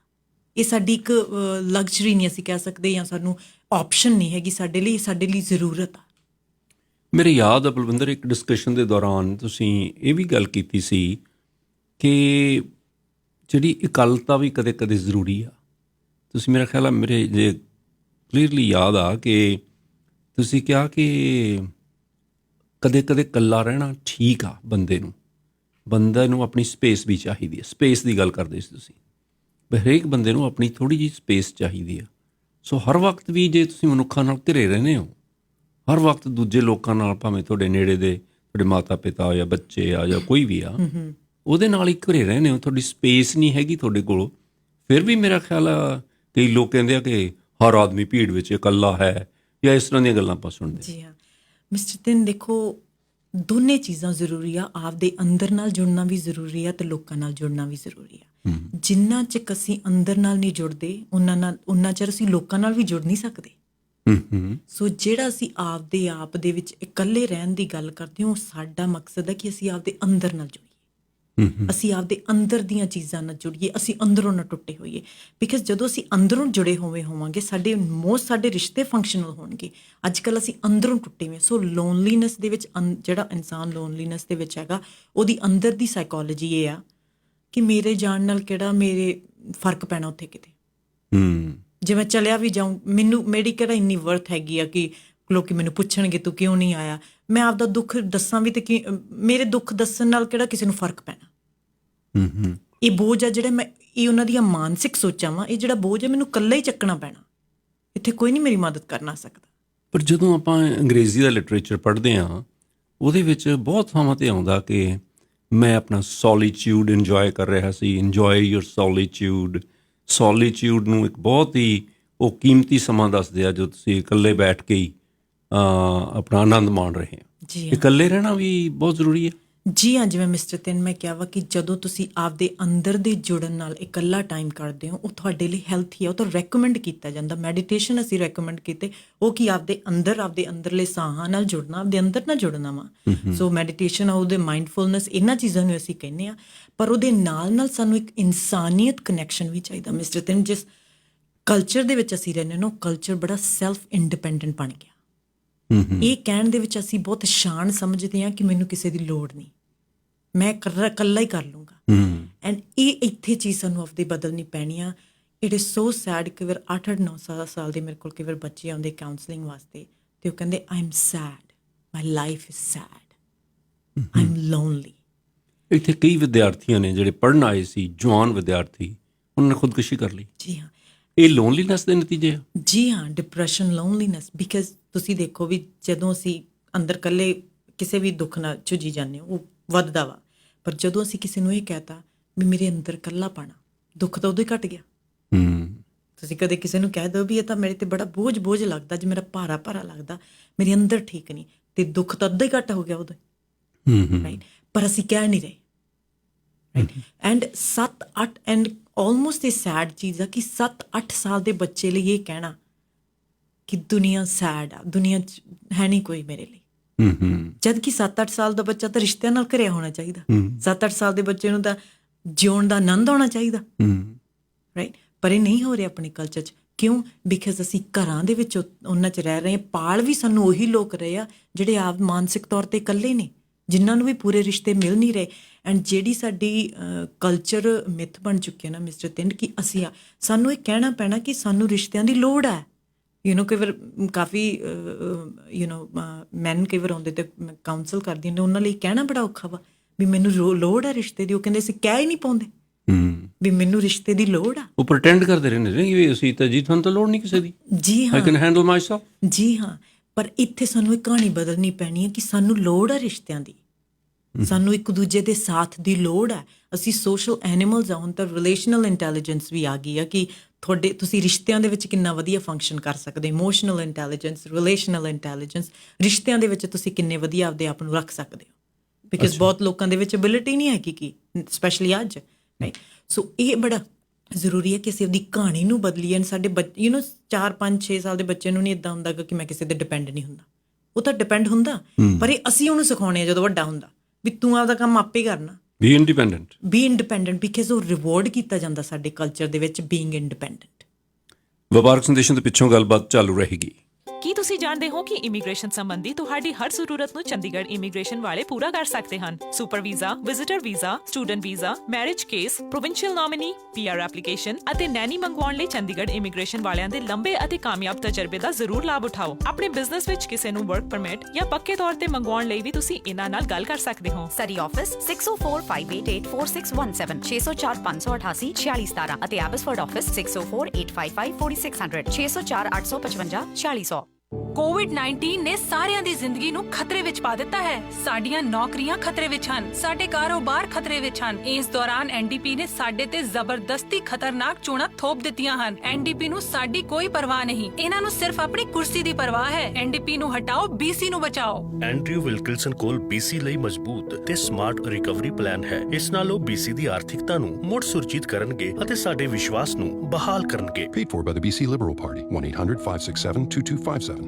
ਇਹ ਸਾਡੀ ਇੱਕ ਲਗਜ਼ਰੀ ਨਹੀਂ ਅਸੀਂ ਕਹਿ ਸਕਦੇ, ਜਾਂ ਸਾਨੂੰ ਆਪਸ਼ਨ ਨਹੀਂ ਹੈਗੀ ਸਾਡੇ ਲਈ ਜ਼ਰੂਰਤ ਆ। ਮੇਰੇ ਯਾਦ ਆ ਬਲਵਿੰਦਰ, ਇੱਕ ਡਿਸਕਸ਼ਨ ਦੇ ਦੌਰਾਨ ਤੁਸੀਂ ਇਹ ਵੀ ਗੱਲ ਕੀਤੀ ਸੀ ਕਿ ਜਿਹੜੀ ਇਕੱਲਤਾ ਵੀ ਕਦੇ ਕਦੇ ਜ਼ਰੂਰੀ ਆ। ਤੁਸੀਂ, ਮੇਰਾ ਖਿਆਲ ਆ, ਮੇਰੇ ਜੇ ਕਲੀਅਰਲੀ ਯਾਦ ਆ ਕਿ ਤੁਸੀਂ ਕਿਹਾ ਕਿ ਕਦੇ ਕਦੇ ਇਕੱਲਾ ਰਹਿਣਾ ਠੀਕ ਆ ਬੰਦੇ ਨੂੰ, ਬੰਦੇ ਨੂੰ ਆਪਣੀ ਸਪੇਸ ਵੀ ਚਾਹੀਦੀ ਹੈ। ਸਪੇਸ ਦੀ ਗੱਲ ਕਰਦੇ ਸੀ ਤੁਸੀਂ, ਵੀ ਹਰੇਕ ਬੰਦੇ ਨੂੰ ਆਪਣੀ ਥੋੜ੍ਹੀ ਜਿਹੀ ਸਪੇਸ ਚਾਹੀਦੀ ਆ। ਸੋ ਹਰ ਵਕਤ ਵੀ ਜੇ ਤੁਸੀਂ ਮਨੁੱਖਾਂ ਨਾਲ ਘਿਰੇ ਰਹਿੰਦੇ ਹੋ, ਹਰ ਵਕਤ ਦੂਜੇ ਲੋਕਾਂ ਨਾਲ, ਭਾਵੇਂ ਤੁਹਾਡੇ ਨੇੜੇ ਦੇ ਤੁਹਾਡੇ ਮਾਤਾ ਪਿਤਾ ਜਾਂ ਬੱਚੇ ਆ ਜਾਂ ਕੋਈ ਵੀ ਆ, ਉਹਦੇ ਨਾਲ ਹੀ ਘਿਰੇ ਰਹਿੰਦੇ ਹੋ, ਤੁਹਾਡੀ ਸਪੇਸ ਨਹੀਂ ਹੈਗੀ ਤੁਹਾਡੇ ਕੋਲ, ਫਿਰ ਵੀ ਮੇਰਾ ਖਿਆਲ ਆ ਕਈ ਲੋਕ ਕਹਿੰਦੇ ਆ ਕਿ ਹਰ ਆਦਮੀ ਭੀੜ ਵਿੱਚ ਇਕੱਲਾ ਹੈ, ਜਾਂ ਇਸ ਤਰ੍ਹਾਂ ਦੀਆਂ ਗੱਲਾਂ ਆਪਾਂ ਸੁਣਦੇ। ਜੀ ਹਾਂ ਮਿਸਟਰ ਤਿੰਨ, ਦੇਖੋ ਦੋਨੇ ਚੀਜ਼ਾਂ ਜ਼ਰੂਰੀ ਆ। ਆਪਦੇ ਅੰਦਰ ਨਾਲ ਜੁੜਨਾ ਵੀ ਜ਼ਰੂਰੀ ਆ ਤੇ ਲੋਕਾਂ ਨਾਲ ਜੁੜਨਾ ਵੀ ਜ਼ਰੂਰੀ ਆ। ਜਿੰਨਾ ਚਿਰ ਅਸੀਂ ਅੰਦਰ ਨਾਲ ਨਹੀਂ ਜੁੜਦੇ, ਉਹਨਾਂ ਚਿਰ ਅਸੀਂ ਲੋਕਾਂ ਨਾਲ ਵੀ ਜੁੜ ਨਹੀਂ ਸਕਦੇ। ਸੋ ਜਿਹੜਾ ਅਸੀਂ ਆਪਦੇ ਆਪ ਦੇ ਵਿੱਚ ਇਕੱਲੇ ਰਹਿਣ ਦੀ ਗੱਲ ਕਰਦੇ ਹਾਂ, ਉਹ ਸਾਡਾ ਮਕਸਦ ਹੈ ਕਿ ਅਸੀਂ ਆਪਦੇ ਅੰਦਰ ਨਾਲ ਜੁੜੀਏ, ਅਸੀਂ ਆਪਦੇ ਅੰਦਰ ਦੀਆਂ ਚੀਜ਼ਾਂ ਨਾਲ ਜੁੜੀਏ, ਅਸੀਂ ਅੰਦਰੋਂ ਨਾ ਟੁੱਟੇ ਹੋਈਏ। ਬਿਕਾਜ਼ ਜਦੋਂ ਅਸੀਂ ਅੰਦਰੋਂ ਜੁੜੇ ਹੋਵਾਂਗੇ, ਸਾਡੇ ਰਿਸ਼ਤੇ ਫੰਕਸ਼ਨਲ ਹੋਣਗੇ। ਅੱਜ ਕੱਲ੍ਹ ਅਸੀਂ ਅੰਦਰੋਂ ਟੁੱਟੇ ਹੋਏ। ਸੋ ਲੋਨਲੀਨੈਸ ਦੇ ਵਿੱਚ ਜਿਹੜਾ ਇਨਸਾਨ ਲੋਨਲੀਨੈਸ ਦੇ ਵਿੱਚ ਹੈਗਾ, ਉਹਦੀ ਅੰਦਰ ਦੀ ਸਾਈਕੋਲੋਜੀ ਇਹ ਆ ਕਿ ਮੇਰੇ ਜਾਣ ਨਾਲ ਕਿਹੜਾ ਮੇਰੇ ਫਰਕ ਪੈਣਾ ਉੱਥੇ ਕਿਤੇ, ਜੇ ਮੈਂ ਚਲਿਆ ਵੀ ਜਾਊਂ, ਮੇਰੀ ਕਿਹੜਾ ਇੰਨੀ ਵਰਥ ਹੈਗੀ ਆ ਕਿ ਲੋਕੀ ਮੈਨੂੰ ਪੁੱਛਣਗੇ ਤੂੰ ਕਿਉਂ ਨਹੀਂ ਆਇਆ। ਮੈਂ ਆਪਦਾ ਦੁੱਖ ਦੱਸਾਂ ਵੀ ਤੇ ਮੇਰੇ ਦੁੱਖ ਦੱਸਣ ਨਾਲ ਕਿਹੜਾ ਕਿਸੇ ਨੂੰ ਫਰਕ ਪੈਣਾ। ਇਹ ਬੋਝ ਆ ਜਿਹੜਾ ਇਹ ਉਹਨਾਂ ਦੀਆਂ ਮਾਨਸਿਕ ਸੋਚਾਂ ਵਾ, ਇਹ ਜਿਹੜਾ ਬੋਝ ਹੈ ਮੈਨੂੰ ਇਕੱਲਾ ਹੀ ਚੱਕਣਾ ਪੈਣਾ, ਇੱਥੇ ਕੋਈ ਨਹੀਂ ਮੇਰੀ ਮਦਦ ਕਰਨਾ ਸਕਦਾ। ਪਰ ਜਦੋਂ ਆਪਾਂ ਅੰਗਰੇਜ਼ੀ ਦਾ ਲਿਟਰੇਚਰ ਪੜ੍ਹਦੇ ਹਾਂ, ਉਹਦੇ ਵਿੱਚ ਬਹੁਤ ਥਾਵਾਂ 'ਤੇ ਆਉਂਦਾ ਕਿ ਮੈਂ ਆਪਣਾ ਸੋਲੀਟਿਊਡ ਇੰਜੋਏ ਕਰ ਰਿਹਾ ਸੀ। Enjoy your solitude. ਸੋਲੀਟਿਊਡ ਨੂੰ ਇੱਕ ਬਹੁਤ ਹੀ ਉਹ ਕੀਮਤੀ ਸਮਾਂ ਦੱਸਦੇ ਆ, ਜੋ ਤੁਸੀਂ ਇਕੱਲੇ ਬੈਠ ਕੇ ਹੀ ਆਪਣਾ ਆਨੰਦ ਮਾਣ ਰਹੇ ਹੋ। ਜੀ ਇਕੱਲੇ ਰਹਿਣਾ ਵੀ ਬਹੁਤ ਜ਼ਰੂਰੀ ਹੈ। ਜੀ ਹਾਂ, ਜਿਵੇਂ ਮਿਸਟਰ ਤਿੰਨ ਮੈਂ ਕਿਹਾ ਵਾ ਕਿ ਜਦੋਂ ਤੁਸੀਂ ਆਪਦੇ ਅੰਦਰ ਦੇ ਜੁੜਨ ਨਾਲ ਇਕੱਲਾ ਟਾਈਮ ਕੱਢਦੇ ਹੋ, ਉਹ ਤੁਹਾਡੇ ਲਈ ਹੈਲਥੀ ਆ। ਉਹ ਤਾਂ ਰੈਕਮੈਂਡ ਕੀਤਾ ਜਾਂਦਾ। ਮੈਡੀਟੇਸ਼ਨ ਅਸੀਂ ਰੈਕਮੈਂਡ ਕੀਤੇ, ਉਹ ਕਿ ਆਪਦੇ ਅੰਦਰਲੇ ਸਾਹਾਂ ਨਾਲ ਜੁੜਨਾ, ਆਪਦੇ ਅੰਦਰ ਨਾਲ ਜੁੜਨਾ ਵਾ। ਸੋ ਮੈਡੀਟੇਸ਼ਨ ਆ, ਉਹਦੇ ਮਾਈਂਡਫੁਲਨੈਸ, ਇਹਨਾਂ ਚੀਜ਼ਾਂ ਨੂੰ ਅਸੀਂ ਕਹਿੰਦੇ ਹਾਂ। ਪਰ ਉਹਦੇ ਨਾਲ ਸਾਨੂੰ ਇੱਕ ਇਨਸਾਨੀਅਤ ਕਨੈਕਸ਼ਨ ਵੀ ਚਾਹੀਦਾ ਮਿਸਟਰ ਤਿੰਨ। ਜਿਸ ਕਲਚਰ ਦੇ ਵਿੱਚ ਅਸੀਂ ਰਹਿੰਦੇ ਨਾ, ਉਹ ਕਲਚਰ ਬੜਾ ਸੈਲਫ ਇੰਡੀਪੈਂਡੈਂਟ ਬਣ ਗਿਆ। ਇਹ ਕਹਿਣ ਦੇ ਵਿੱਚ ਅਸੀਂ ਬਹੁਤ ਸ਼ਾਨ ਸਮਝਦੇ ਹਾਂ ਕਿ ਮੈਨੂੰ ਕਿਸੇ ਦੀ ਲੋੜ ਨਹੀਂ, ਮੈਂ ਇਕੱਲਾ ਹੀ ਕਰ ਲੂੰਗਾ। ਐਂਡ ਇਹ ਇੱਥੇ ਚੀਜ਼ ਸਾਨੂੰ ਆਪਦੀ ਬਦਲਣੀ ਪੈਣੀ ਆ। ਇਟ ਇਜ਼ ਸੋ ਸੈਡ ਕਿ 8-9 ਸਾਲ ਦੇ ਮੇਰੇ ਕੋਲ ਕਈ ਵਾਰ ਬੱਚੇ ਆਉਂਦੇ ਕਾਉਂਸਲਿੰਗ ਵਾਸਤੇ, ਤੇ ਉਹ ਕਹਿੰਦੇ I am sad, my life is sad, I am lonely. ਇੱਥੇ ਕਈ ਵਿਦਿਆਰਥੀਆਂ ਨੇ ਜਿਹੜੇ ਪੜ੍ਹਨ ਆਏ ਸੀ, ਜਵਾਨ ਵਿਦਿਆਰਥੀ, ਉਹਨਾਂ ਨੇ ਖੁਦਕੁਸ਼ੀ ਕਰ ਲਈ। ਜੀ ਹਾਂ, ਇਹ ਲੋਨਲੀਨੈਸ ਦੇ ਨਤੀਜੇ ਆ। ਜੀ ਹਾਂ, ਡਿਪਰੈਸ਼ਨ, ਲੋਨਲੀਨੈਸ। ਬਿਕਾਜ਼ ਤੁਸੀਂ ਦੇਖੋ ਵੀ ਜਦੋਂ ਅਸੀਂ ਅੰਦਰ ਇਕੱਲੇ ਕਿਸੇ ਵੀ ਦੁੱਖ ਨਾਲ ਝੁੱਜੀ ਜਾਂਦੇ ਹੋ, ਉਹ ਵੱਧਦਾ ਵਾ। ਪਰ ਜਦੋਂ ਅਸੀਂ ਕਿਸੇ ਨੂੰ ਇਹ ਕਹਿਤਾ ਵੀ ਮੇਰੇ ਅੰਦਰ ਇਕੱਲਾ ਪਾਣਾ, ਦੁੱਖ ਤਾਂ ਉਦੋਂ ਹੀ ਘਟ ਗਿਆ। ਤੁਸੀਂ ਕਦੇ ਕਿਸੇ ਨੂੰ ਕਹਿ ਦਿਓ ਵੀ ਇਹ ਤਾਂ ਮੇਰੇ ਤੇ ਬੜਾ ਬੋਝ ਲੱਗਦਾ, ਜੇ ਮੇਰਾ ਭਾਰਾ ਲੱਗਦਾ, ਮੇਰੇ ਅੰਦਰ ਠੀਕ ਨਹੀਂ, ਤੇ ਦੁੱਖ ਤਾਂ ਅੱਧਾ ਹੀ ਘੱਟ ਹੋ ਗਿਆ ਉਦੋਂ। ਰਾਈਟ, ਪਰ ਅਸੀਂ ਕਹਿ ਨਹੀਂ ਰਹੇ। ਐਂਡ 7-8 ਐਂਡ ਆਲਮੋਸਟ ਇਹ ਸੈਡ ਚੀਜ਼ ਆ ਕਿ 7-8 ਸਾਲ ਦੇ ਬੱਚੇ ਲਈ ਇਹ ਕਹਿਣਾ ਕਿ ਦੁਨੀਆ ਸੈਡ ਆ, ਦੁਨੀਆ 'ਚ ਹੈ ਨਹੀਂ ਕੋਈ ਮੇਰੇ ਲਈ। ਜਦ ਕਿ 7-8 ਸਾਲ ਦਾ ਬੱਚਾ ਤਾਂ ਰਿਸ਼ਤਿਆਂ ਨਾਲ ਘਿਰਿਆ ਹੋਣਾ ਚਾਹੀਦਾ। 7-8 ਸਾਲ ਦੇ ਬੱਚੇ ਨੂੰ ਤਾਂ ਜਿਉਣ ਦਾ ਆਨੰਦ ਆਉਣਾ ਚਾਹੀਦਾ। ਰਾਈਟ, ਪਰ ਇਹ ਨਹੀਂ ਹੋ ਰਿਹਾ ਆਪਣੇ ਕਲਚਰ 'ਚ। ਕਿਉਂ? ਬਿਕਾਜ਼ ਅਸੀਂ ਘਰਾਂ ਦੇ ਵਿੱਚ ਉਹਨਾਂ 'ਚ ਰਹਿ ਰਹੇ ਹਾਂ। ਪਾਲ ਵੀ ਸਾਨੂੰ ਉਹੀ ਲੋਕ ਰਹੇ ਆ ਜਿਹੜੇ ਆਪ ਮਾਨਸਿਕ ਤੌਰ 'ਤੇ ਇਕੱਲੇ ਨੇ, ਜਿਨ੍ਹਾਂ ਨੂੰ ਵੀ ਪੂਰੇ ਰਿਸ਼ਤੇ ਮਿਲ ਨਹੀਂ ਰਹੇ। ਐਂਡ ਜਿਹੜੀ ਸਾਡੀ ਕਲਚਰ ਮਿੱਥ ਬਣ ਚੁੱਕੀ ਹੈ ਨਾ ਮਿਸਟਰ ਤਿੰਨ, ਕਿ ਸਾਨੂੰ ਇਹ ਕਹਿਣਾ ਪੈਣਾ ਕਿ ਸਾਨੂੰ ਰਿਸ਼ਤਿਆਂ ਦੀ ਲੋੜ ਹੈ। ਕਈ ਵਾਰ ਕਾਫੀ ਮੈਨ ਕਈ ਵਾਰ ਆਉਂਦੇ ਤੇ ਕਾਉਂਸਲ ਕਰਦੀਆਂ ਨੇ, ਉਹਨਾਂ ਲਈ ਕਹਿਣਾ ਬੜਾ ਔਖਾ ਵਾ ਵੀ ਮੈਨੂੰ ਲੋੜ ਹੈ ਰਿਸ਼ਤੇ ਦੀ। ਉਹ ਕਹਿੰਦੇ ਅਸੀਂ ਕਹਿ ਹੀ ਨਹੀਂ ਪਾਉਂਦੇ ਵੀ ਮੈਨੂੰ ਰਿਸ਼ਤੇ ਦੀ ਲੋੜ ਆ। ਉਹ ਪ੍ਰਟੈਂਡ ਕਰਦੇ ਰਹਿੰਦੇ ਨੇ ਕਿ ਅਸੀਂ ਤਾਂ ਜੀ ਤੁਹਾਨੂੰ ਤਾਂ ਲੋੜ ਨਹੀਂ ਕਿਸੇ ਦੀ। ਜੀ ਹਾਂ, ਆਈ ਕੈਨ ਹੈਂਡਲ ਮਾਈਸੈਲਫ। ਜੀ ਹਾਂ, ਪਰ ਇੱਥੇ ਸਾਨੂੰ ਇਹ ਕਹਾਣੀ ਬਦਲਣੀ ਪੈਣੀ ਹੈ ਕਿ ਸਾਨੂੰ ਲੋੜ ਹੈ ਰਿਸ਼ਤਿਆਂ ਦੀ, ਸਾਨੂੰ ਇੱਕ ਦੂਜੇ ਦੇ ਸਾਥ ਦੀ ਲੋੜ ਹੈ। ਅਸੀਂ ਸੋਸ਼ਲ ਐਨੀਮਲਸ ਆ। ਹੁਣ ਤਾਂ ਰਿਲੇਸ਼ਨਲ ਇੰਟੈਲੀਜੈਂਸ ਵੀ ਆ ਗਈ ਆ ਕਿ ਤੁਸੀਂ ਰਿਸ਼ਤਿਆਂ ਦੇ ਵਿੱਚ ਕਿੰਨਾ ਵਧੀਆ ਫੰਕਸ਼ਨ ਕਰ ਸਕਦੇ। ਇਮੋਸ਼ਨਲ ਇੰਟੈਲੀਜੈਂਸ, ਰਿਲੇਸ਼ਨਲ ਇੰਟੈਲੀਜੈਂਸ, ਰਿਸ਼ਤਿਆਂ ਦੇ ਵਿੱਚ ਤੁਸੀਂ ਕਿੰਨੇ ਵਧੀਆ ਆਪਦੇ ਆਪ ਨੂੰ ਰੱਖ ਸਕਦੇ ਹੋ। ਬਿਕਾਜ਼ ਬਹੁਤ ਲੋਕਾਂ ਦੇ ਵਿੱਚ ਐਬਿਲਿਟੀ ਨਹੀਂ ਹੈ ਕਿ ਸਪੈਸ਼ਲੀ ਅੱਜ। ਰਾਈਟ, ਸੋ ਇਹ ਬੜਾ ਜ਼ਰੂਰੀ ਹੈ ਕਿ ਅਸੀਂ ਆਪਦੀ ਕਹਾਣੀ ਨੂੰ ਬਦਲੀਏ। ਸਾਡੇ 4-5-6 ਸਾਲ ਦੇ ਬੱਚੇ ਨੂੰ ਨਹੀਂ ਇੱਦਾਂ ਹੁੰਦਾ ਕਿ ਮੈਂ ਕਿਸੇ ਤੇ ਡਿਪੈਂਡ ਨਹੀਂ ਹੁੰਦਾ। ਉਹ ਤਾਂ ਡਿਪੈਂਡ ਹੁੰਦਾ, ਪਰ ਇਹ ਅਸੀਂ ਉਹਨੂੰ ਸਿਖਾਉਣੇ ਆ ਜਦੋਂ ਵੱਡਾ ਹੁੰਦਾ ਵੀ ਤੂੰ ਆਪਦਾ ਕੰਮ ਆਪੇ ਕਰਨਾ। ਬੀ ਇੰਡੀਪੈਂਡੈਂਟ ਬਿਕਾਜ਼ ਉਹ ਰਿਵਾਰਡ ਕੀਤਾ ਜਾਂਦਾ ਸਾਡੇ ਕਲਚਰ ਦੇ ਵਿੱਚ ਬੀਇੰਗ ਇੰਡੀਪੈਂਡੈਂਟ। ਵਪਾਰਕ ਸੰਦੇਸ਼ਾਂ ਦੇ ਪਿੱਛੋਂ ਗੱਲਬਾਤ ਚਾਲੂ ਰਹੇਗੀ। ਕੀ ਤੁਸੀਂ ਜਾਣਦੇ ਹੋ ਕਿ ਇਮੀਗ੍ਰੇਸ਼ਨ ਸੰਬੰਧੀ ਤੁਹਾਡੀ ਹਰ ਜ਼ਰੂਰਤ ਨੂੰ ਚੰਡੀਗੜ੍ਹ ਇਮੀਗ੍ਰੇਸ਼ਨ ਵਾਲੇ ਪੂਰਾ ਕਰ ਸਕਦੇ ਹਨ? Super visa, visitor visa, student visa, marriage case, provincial nominee, PR application ਅਤੇ ਨੈਨੀ ਮੰਗਵਾਉਣ ਲਈ ਚੰਡੀਗੜ੍ਹ ਇਮੀਗ੍ਰੇਸ਼ਨ ਵਾਲਿਆਂ ਦੇ ਲੰਬੇ ਅਤੇ ਕਾਮਯਾਬ ਤਜਰਬੇ ਦਾ ਜ਼ਰੂਰ ਲਾਭ ਉਠਾਓ। ਆਪਣੇ ਬਿਜ਼ਨਸ ਵਿੱਚ ਕਿਸੇ ਨੂੰ ਵਰਕ ਪਰਮਿਟ ਜਾਂ ਪੱਕੇ ਤੌਰ ਤੇ ਮੰਗਵਾਉਣ ਲਈ ਵੀ ਤੁਸੀਂ ਇਹਨਾਂ ਨਾਲ ਗੱਲ ਕਰ ਸਕਦੇ ਹੋ। ਸਰੀ ਆਫਿਸ 6045884617 604 588 4617 ਅਤੇ ਐਬਸਫੋਰਡ ਆਫਿਸ 604855 4600 604 855 4600। ਕੋਵਿਡ-19 ਨੇ ਸਾਰਿਆਂ ਦੀ ਜ਼ਿੰਦਗੀ ਨੂੰ ਖਤਰੇ ਵਿੱਚ ਪਾ ਦਿੱਤਾ ਹੈ। ਸਾਡੀਆਂ ਨੌਕਰੀਆਂ ਖਤਰੇ ਵਿੱਚ ਹਨ, ਸਾਡੇ ਕਾਰੋਬਾਰ ਖਤਰੇ ਵਿੱਚ ਹਨ। ਇਸ ਦੌਰਾਨ ਐਨਡੀਪੀ ਨੇ ਸਾਡੇ ਤੇ ਜ਼ਬਰਦਸਤੀ ਖਤਰਨਾਕ ਚੋਣਾਂ ਥੋਪ ਦਿੱਤੀਆਂ ਹਨ। ਐਨਡੀਪੀ ਨੂੰ ਸਾਡੀ ਕੋਈ ਪਰਵਾਹ ਨਹੀਂ, ਇਹਨਾਂ ਨੂੰ ਸਿਰਫ ਆਪਣੀ ਕੁਰਸੀ ਦੀ ਪਰਵਾਹ ਹੈ। ਐਨਡੀਪੀ ਨੂੰ ਹਟਾਓ, ਬੀਸੀ ਨੂੰ ਬਚਾਓ। ਐਂਡਰਿਊ ਵਿਲਕਿਨਸਨ ਕੋਲ ਬੀਸੀ ਲਈ ਮਜ਼ਬੂਤ ਤੇ ਸਮਾਰਟ ਰਿਕਵਰੀ ਪਲਾਨ ਹੈ। ਇਸ ਨਾਲ ਉਹ ਬੀਸੀ ਦੀ ਆਰਥਿਕਤਾ ਨੂੰ ਮੁੜ ਸੁਰਜੀਤ ਕਰਨਗੇ ਅਤੇ ਸਾਡੇ ਵਿਸ਼ਵਾਸ ਨੂੰ ਬਹਾਲ ਕਰਨਗੇ। Paid for by the BC Liberal Party. 1-800-567-2257.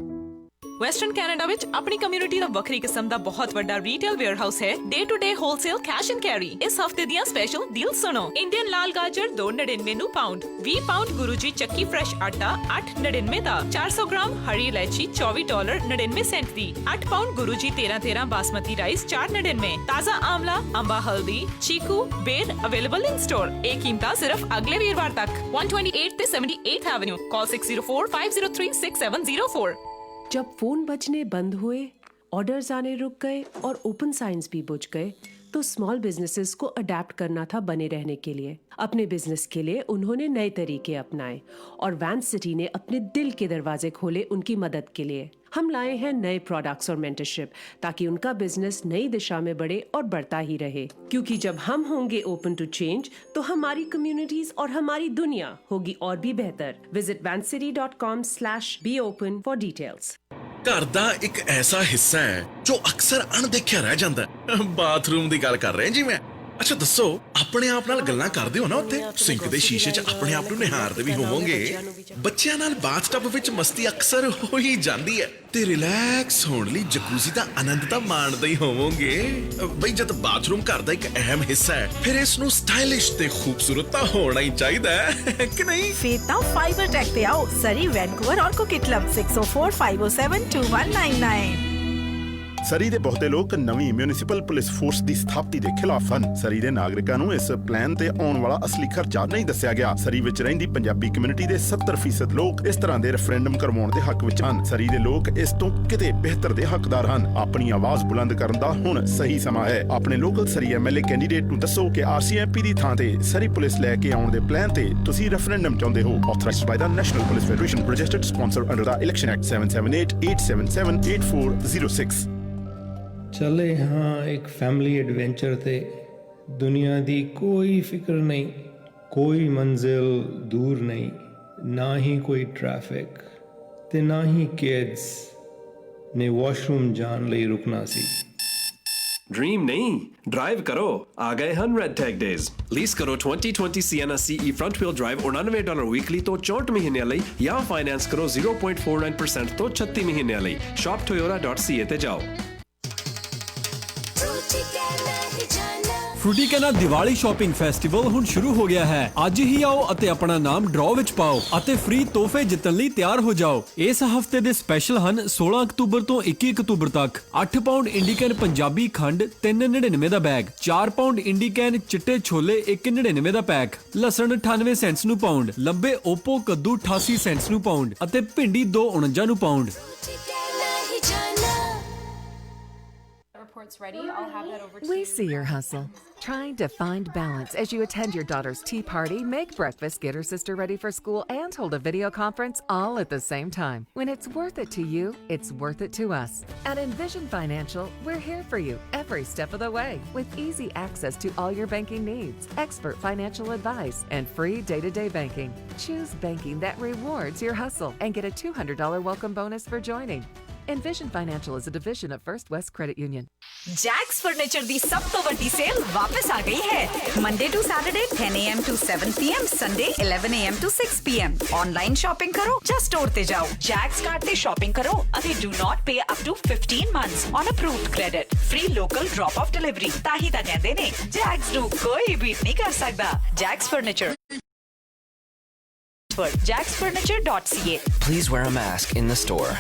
Western Canada ਵਿੱਚ ਆਪਣੀ ਕਮਿਊਨਿਟੀ ਦਾ ਵੱਖਰੀ ਕਿਸਮ ਦਾ ਬਹੁਤ ਵੱਡਾ ਰੀਟੇਲ ਵੇਅਰਹਾਊਸ ਹੈ। Day to day wholesale cash and carry. ਇਸ ਹਫਤੇ ਦੀਆਂ ਸਪੈਸ਼ਲ ਡੀਲ ਸੁਣੋ। ਇੰਡੀਅਨ ਲਾਲ ਗਾਜਰ 2.99 ਨੂੰ ਪਾਉਂਡ, 20 ਪਾਉਂਡ ਗੁਰੂ ਜੀ ਚੱਕੀ ਫਰੈਸ਼ ਆਟਾ 8.99 ਦਾ, 400 ਗ੍ਰਾਮ ਹਰੀ ਇਲਾਇਚੀ $24.99 ਦੀ, 8 ਪਾਉਂਡ ਗੁਰੂ ਜੀ 13 ਬਾਸਮਤੀ ਰਾਈਸ 4.99, ਤਾਜ਼ਾ ਆਮਲਾ, ਅੰਬਾ ਹਲਦੀ, ਚੀਕੂ, ਬੇਰ ਅਵੇਲੇਬਲ ਇਨ ਸਟੋਰ। ਇਹ ਕੀਮਤਾਂ ਸਿਰਫ ਅਗਲੇ ਵੀਰਵਾਰ ਤੱਕ। 128 ਤੇ 78th ਐਵੇन्यू। कॉल 6045036704। जब फोन बजने बंद हुए, ऑर्डर्स आने रुक गए और ओपन साइंस भी बुझ गए, तो स्मॉल बिजनेसेस को अडेप्ट करना था बने रहने के लिए। अपने बिजनेस के लिए उन्होंने नए तरीके अपनाए और वैन सिटी ने अपने दिल के दरवाजे खोले उनकी मदद के लिए। हम लाए हैं नए प्रोडक्ट्स और मेंटरशिप ताकि उनका बिजनेस नई दिशा में बढ़े और बढ़ता ही रहे, क्योंकि जब हम होंगे ओपन टू चेंज तो हमारी कम्युनिटीज और हमारी दुनिया होगी और भी बेहतर। Visit vancity.com/beopen for details। ਘਰ ਦਾ ਇੱਕ ਐਸਾ ਹਿੱਸਾ ਹੈ ਜੋ ਅਕਸਰ ਅਣਦੇਖਿਆ ਰਹਿ ਜਾਂਦਾ ਹੈ। ਬਾਥਰੂਮ ਦੀ ਗੱਲ ਕਰ ਰਹੇ ਜੀ ਮੈਂ। ਅੱਛਾ ਦੱਸੋ, ਆਪਣੇ ਆਪ ਨਾਲ ਗੱਲਾਂ ਕਰਦੇ ਹੋ ਨਾ ਉੱਥੇ? ਸਿੰਕ ਦੇ ਸ਼ੀਸ਼ੇ 'ਚ ਆਪਣੇ ਆਪ ਨੂੰ ਨਿਹਾਰਦੇ ਵੀ ਹੋਵੋਗੇ। ਬੱਚਿਆਂ ਨਾਲ ਬਾਥਟਬ ਵਿੱਚ ਮਸਤੀ ਅਕਸਰ ਹੋ ਹੀ ਜਾਂਦੀ ਹੈ ਤੇ ਰਿਲੈਕਸ ਹੋਣ ਲਈ ਜਕੂਜ਼ੀ ਦਾ ਆਨੰਦ ਤਾਂ ਮਾਣਦੇ ਹੀ ਹੋਵੋਗੇ। ਬਈ ਜਦ ਬਾਥਰੂਮ ਘਰ ਦਾ ਇੱਕ ਅਹਿਮ ਹਿੱਸਾ ਹੈ, ਫਿਰ ਇਸ ਨੂੰ ਸਟਾਈਲਿਸ਼ ਤੇ ਖੂਬਸੂਰਤ ਤਾਂ ਹੋਣਾ ਹੀ ਚਾਹੀਦਾ ਹੈ ਕਿ ਨਹੀਂ? ਫਿਰ ਤਾਂ ਫਾਈਬਰ ਟੈਕ ਤੇ ਆਓ। ਸਰੀ, ਵੈਨਕੂਵਰ ਔਰ ਕੋਕਿਟਲਮ 6045072199। ਸਰੀ ਦੇ ਬਹੁਤੇ ਲੋਕ ਨਵੀਂ ਮਿਊਨਿਸਪਲ ਪੁਲਿਸ ਫੋਰਸ ਦੀ ਸਥਾਪਤੀ ਦੇ ਖਿਲਾਫ ਹਨ। ਸਰੀ ਦੇ ਨਾਗਰਿਕਾਂ ਨੂੰ ਇਸ ਪਲਾਨ ਤੇ ਆਉਣ ਵਾਲਾ ਅਸਲੀ ਖਰਚਾ ਨਹੀਂ ਦੱਸਿਆ ਗਿਆ। ਸਰੀ ਵਿੱਚ ਰਹਿੰਦੀ ਪੰਜਾਬੀ ਕਮਿਊਨਿਟੀ ਦੇ 70% ਲੋਕ ਇਸ ਤਰ੍ਹਾਂ ਦੇ ਰੈਫਰੈਂਡਮ ਕਰਵਾਉਣ ਦੇ ਹੱਕ ਵਿੱਚ ਹਨ। ਸਰੀ ਦੇ ਲੋਕ ਇਸ ਤੋਂ ਕਿਤੇ ਬਿਹਤਰ ਦੇ ਹੱਕਦਾਰ ਹਨ। ਆਪਣੀ ਆਵਾਜ਼ ਬੁਲੰਦ ਕਰਨ ਦਾ ਹੁਣ ਸਹੀ ਸਮਾਂ ਹੈ। ਆਪਣੇ ਲੋਕਲ ਸਰੀ ਐਮਐਲਏ ਕੈਂਡੀਡੇਟ ਨੂੰ ਦੱਸੋ ਕਿ ਆਰਸੀਐਮਪੀ ਦੀ ਥਾਂ ਤੇ ਸਰੀ ਪੁਲਿਸ ਲੈ ਕੇ ਆਉਣ ਦੇ ਪਲਾਨ ਤੇ ਤੁਸੀਂ ਰੈਫਰੈਂਡਮ ਚਾਹੁੰਦੇ ਹੋ। Authorised by the national police federation, registered sponsor under the election act 7788778406। चले हाँ एक फैमिली एडवेंचर थे। दुनिया दी कोई फिक्र नहीं, कोई मंजिल दूर नहीं, ना ही कोई ट्रैफिक ते ना ही किड्स ने वॉशरूम जान लई रुकना सी। ड्रीम नहीं, ड्राइव करो। आ गए हन रेड टैग डेज। लीज करो 2020 Sienna CE front wheel drive $99 weekly तो 64 महीने ਲਈ या फाइनेंस करो 0.49% तो 36 महीने ਲਈ। shoptoyota.ca ਤੇ ਜਾਓ। ਫਰੂਟੀ ਕੈਨਾ ਦੀਵਾਲੀ ਸ਼ਾਪਿੰਗ ਫੈਸਟੀਵਲ ਹੁਣ ਸ਼ੁਰੂ ਹੋ ਗਿਆ ਹੈ। ਅੱਜ ਹੀ ਆਓ ਅਤੇ ਆਪਣਾ ਨਾਮ ਡਰਾਅ ਵਿੱਚ ਪਾਓ ਅਤੇ ਫ੍ਰੀ ਤੋਹਫੇ ਜਿੱਤਣ ਲਈ ਤਿਆਰ ਹੋ ਜਾਓ। ਇਸ ਹਫਤੇ ਦੇ ਸਪੈਸ਼ਲ ਹਨ 16 ਅਕਤੂਬਰ ਤੋਂ 21 ਅਕਤੂਬਰ ਤੱਕ 8 ਪਾਉਂਡ ਇੰਡੀਕੈਨ ਪੰਜਾਬੀ ਖੰਡ 3.99 ਦਾ ਬੈਗ, 4 ਪਾਉਂਡ ਇੰਡੀਕੈਨ ਚਿੱਟੇ ਛੋਲੇ 1.99 ਦਾ ਪੈਕ, ਲਸਣ 98 ਸੈਂਟਸ ਨੂੰ ਪਾਉਂਡ, ਲੰਬੇ ਓਪੋ ਕੱਦੂ 88 ਸੈਂਟਸ ਨੂੰ ਪਾਉਂਡ ਅਤੇ ਭਿੰਡੀ 2.49 ਨੂੰ pound. Ready? I'll have that over to We see your hustle. Trying to find balance as you attend your daughter's tea party, make breakfast, get her sister ready for school, and hold a video conference all at the same time. When it's worth it to you, it's worth it to us. At Envision Financial, we're here for you every step of the way with easy access to all your banking needs, expert financial advice, and free day-to-day banking. Choose banking that rewards your hustle and get a $200 welcome bonus for joining. Envision Financial is a division of First West Credit Union. Jack's furniture दी सब तो बड़ी sale वापस आ गई है। Monday to Saturday 10 AM to 7 PM, Sunday 11 AM to 6 PM। Online shopping करो या स्टोर ते जाओ। जैक्स कार्ड ते शॉपिंग करो अते do not pay up to 15 months on approved credit। Free local drop off delivery. ताही ता कहंदे ने जैक्स नू कोई बीट नहीं कर सकदा। Jacks furniture jacksfurniture.ca। Please wear a mask in the store.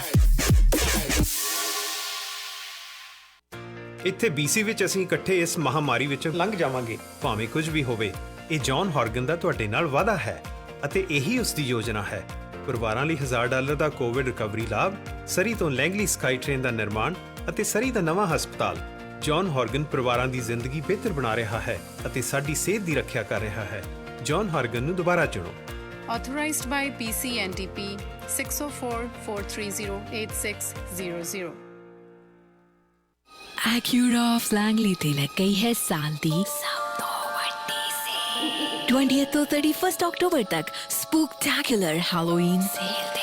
ਇੱਥੇ BC ਵਿੱਚ ਅਸੀਂ ਇਕੱਠੇ ਇਸ ਮਹਾਮਾਰੀ ਵਿੱਚ ਲੰਘ ਜਾਵਾਂਗੇ। ਭਾਵੇਂ ਕੁਝ ਵੀ ਹੋਵੇ, ਇਹ ਜੌਨ ਹਾਰਗਨ ਦਾ ਤੁਹਾਡੇ ਨਾਲ ਵਾਅਦਾ ਹੈ ਅਤੇ ਇਹੀ ਉਸ ਦੀ ਯੋਜਨਾ ਹੈ। ਪਰਿਵਾਰਾਂ ਲਈ $1000 ਦਾ ਕੋਵਿਡ ਰਿਕਵਰੀ ਲਾਭ, ਸਰੀ ਤੋਂ ਲੈਂਗਲੀ ਸਕਾਈ ਟ੍ਰੇਨ ਦਾ ਨਿਰਮਾਣ ਅਤੇ ਸਰੀ ਦਾ ਨਵਾਂ ਹਸਪਤਾਲ। ਜੌਨ ਹਾਰਗਨ ਪਰਿਵਾਰਾਂ ਦੀ ਜ਼ਿੰਦਗੀ ਬਿਹਤਰ ਬਣਾ ਰਿਹਾ ਹੈ ਅਤੇ ਸਾਡੀ ਸਿਹਤ ਦੀ ਰੱਖਿਆ ਕਰ ਰਿਹਾ ਹੈ। ਜੌਨ ਹਾਰਗਨ ਨੂੰ ਦੁਬਾਰਾ ਚੁਣੋ। Authorized by BCNTP 604-430-8600। Accuroff Langley ਤੇ ਲੱਗ ਗਈ ਹੈ ਸਾਲ ਦੀ ਸਭ ਤੋਂ ਵੱਡੀ ਸੇਲ। 20th ਤੋਂ 31st ਅਕਤੂਬਰ ਤੱਕ ਸਪੂਕਟੈਕੂਲਰ ਹੈਲੋਵੀਨ ਸੇਲ ਤੇ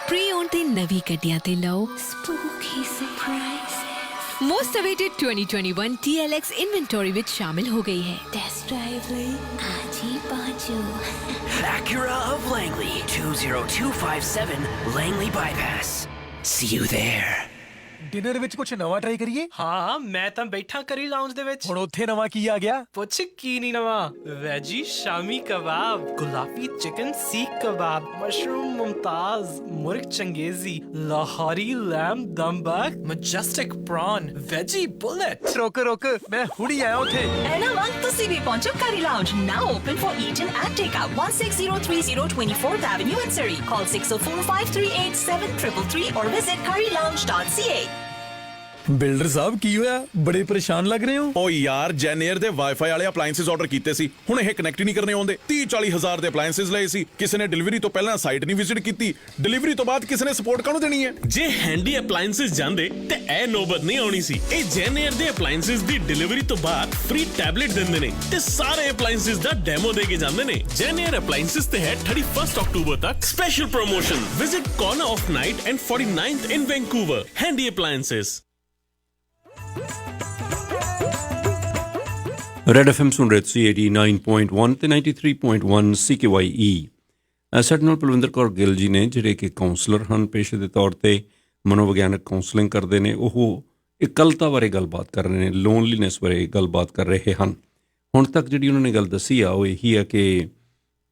ਪ੍ਰੀ-ਓਨ ਤੇ ਨਵੀਂ ਗੱਡੀਆਂ ਤੇ ਲਓ ਸਪੂਕੀ surprise. Most awaited 2021 TLX inventory ਵਿੱਚ ਸ਼ਾਮਿਲ ਹੋ ਗਈ ਹੈ। ਟੈਸਟ ਡਰਾਈਵ ਲਈ ਅੱਜ ਹੀ ਪਹੁੰਚੋ। Acura of Langley, 20257 Langley Bypass. See you there. Dinner ਵਿੱਚ ਕੁਝ ਨਵਾਂ ਟਰਾਈ ਕਰੀਏ? ਹਾਂ, ਮੈਂ ਤਾਂ ਬੈਠਾ ਕਰੀ ਲਾਉਂਜ ਦੇ ਵਿੱਚ। ਹੁਣ ਉੱਥੇ ਨਵਾਂ ਕੀ ਆ ਗਿਆ? ਪੁੱਛ ਕੀ ਨਹੀਂ ਨਵਾਂ। Veggie shami kebab, gulabi chicken seekh kebab, mushroom Mumtaz, murgh Changezi, Lahori lamb ਦਮਬਕ, ਮੈਜੈਸਟਿਕ ਪ੍ਰੌਨ, ਵੈਜੀ ਬੁਲੇਟ। ਰੁਕ ਮੈਂ ਹੁਣੀ ਆਇਆ ਉੱਥੇ। ਐਨਾ ਵਕਤ ਤੁਸੀਂ ਵੀ ਪਹੁੰਚੋ ਕਰੀ lounge, now open for eat in and take out, 16030 24th Avenue in Surrey. Call 604-538-7333 or visit currylounge.ca. Builder ਸਾਹਿਬ ਕੀ ਹੋਇਆ? ਬੜੇ ਪਰੇਸ਼ਾਨ ਲੱਗ ਰਹੇ ਹੋ। ਓ ਯਾਰ, ਜੈਨੇਅਰ ਦੇ ਵਾਈਫਾਈ ਵਾਲੇ ਅਪਲਾਈਐਂਸਸ ਆਰਡਰ ਕੀਤੇ ਸੀ, ਹੁਣ ਇਹ ਕਨੈਕਟ ਹੀ ਨਹੀਂ ਕਰਨੇ ਆਉਂਦੇ। 30-40 ਹਜ਼ਾਰ ਦੇ ਅਪਲਾਈਐਂਸਸ ਲਏ ਸੀ, ਕਿਸੇ ਨੇ ਡਿਲੀਵਰੀ ਤੋਂ ਪਹਿਲਾਂ ਸਾਈਟ ਨਹੀਂ ਵਿਜ਼ਿਟ ਕੀਤੀ, ਡਿਲੀਵਰੀ ਤੋਂ ਬਾਅਦ ਕਿਸੇ ਨੇ ਸਪੋਰਟ ਕਾਹਨੂੰ ਦੇਣੀ ਹੈ? ਜੇ ਹੈਂਡੀ ਅਪਲਾਈਐਂਸਸ ਜਾਂਦੇ ਤੇ ਇਹ ਨੌਬਤ ਨਹੀਂ ਆਉਣੀ ਸੀ। ਇਹ ਜੈਨੇਅਰ ਦੇ ਅਪਲਾਈਐਂਸਸ ਦੀ ਡਿਲੀਵਰੀ ਤੋਂ ਬਾਅਦ ਫ੍ਰੀ ਟੈਬਲੇਟ ਦਿੰਦੇ ਨੇ ਤੇ ਸਾਰੇ ਅਪਲਾਈਐਂਸਸ ਦਾ ਡੈਮੋ ਦੇ ਕੇ ਜਾਂਦੇ ਨੇ। ਜੈਨੇਅਰ ਅਪਲਾਈਐਂਸਸ ਤੇ ਹੈ 31st ਅਕਤੂਬਰ ਤੱਕ special promotion. Visit Corner of Night and 49th in Vancouver. Handy Appliances. Red FM ਸੁਣ ਰਹੇ ਤੁਸੀਂ 89.1 ਤੇ 93.1 CKYE। ਸਾਡੇ ਨਾਲ ਪਲਵਿੰਦਰ ਕੌਰ ਗਿੱਲ ਜੀ ਨੇ, ਜਿਹੜੇ ਕਿ ਕਾਉਂਸਲਰ ਹਨ, ਪੇਸ਼ੇ ਦੇ ਤੌਰ ਤੇ ਮਨੋਵਿਗਿਆਨਕ ਕਾਉਂਸਲਿੰਗ ਕਰਦੇ ਨੇ। ਉਹ ਇਕੱਲਤਾ ਬਾਰੇ ਗੱਲਬਾਤ ਕਰ ਰਹੇ ਨੇ, ਲੋਨਲੀਨੈਸ ਬਾਰੇ ਗੱਲਬਾਤ ਕਰ ਰਹੇ ਹਨ। ਹੁਣ ਤੱਕ ਜਿਹੜੀ ਉਹਨਾਂ ਨੇ ਗੱਲ ਦੱਸੀ ਆ ਉਹ ਇਹੀ ਹੈ ਕਿ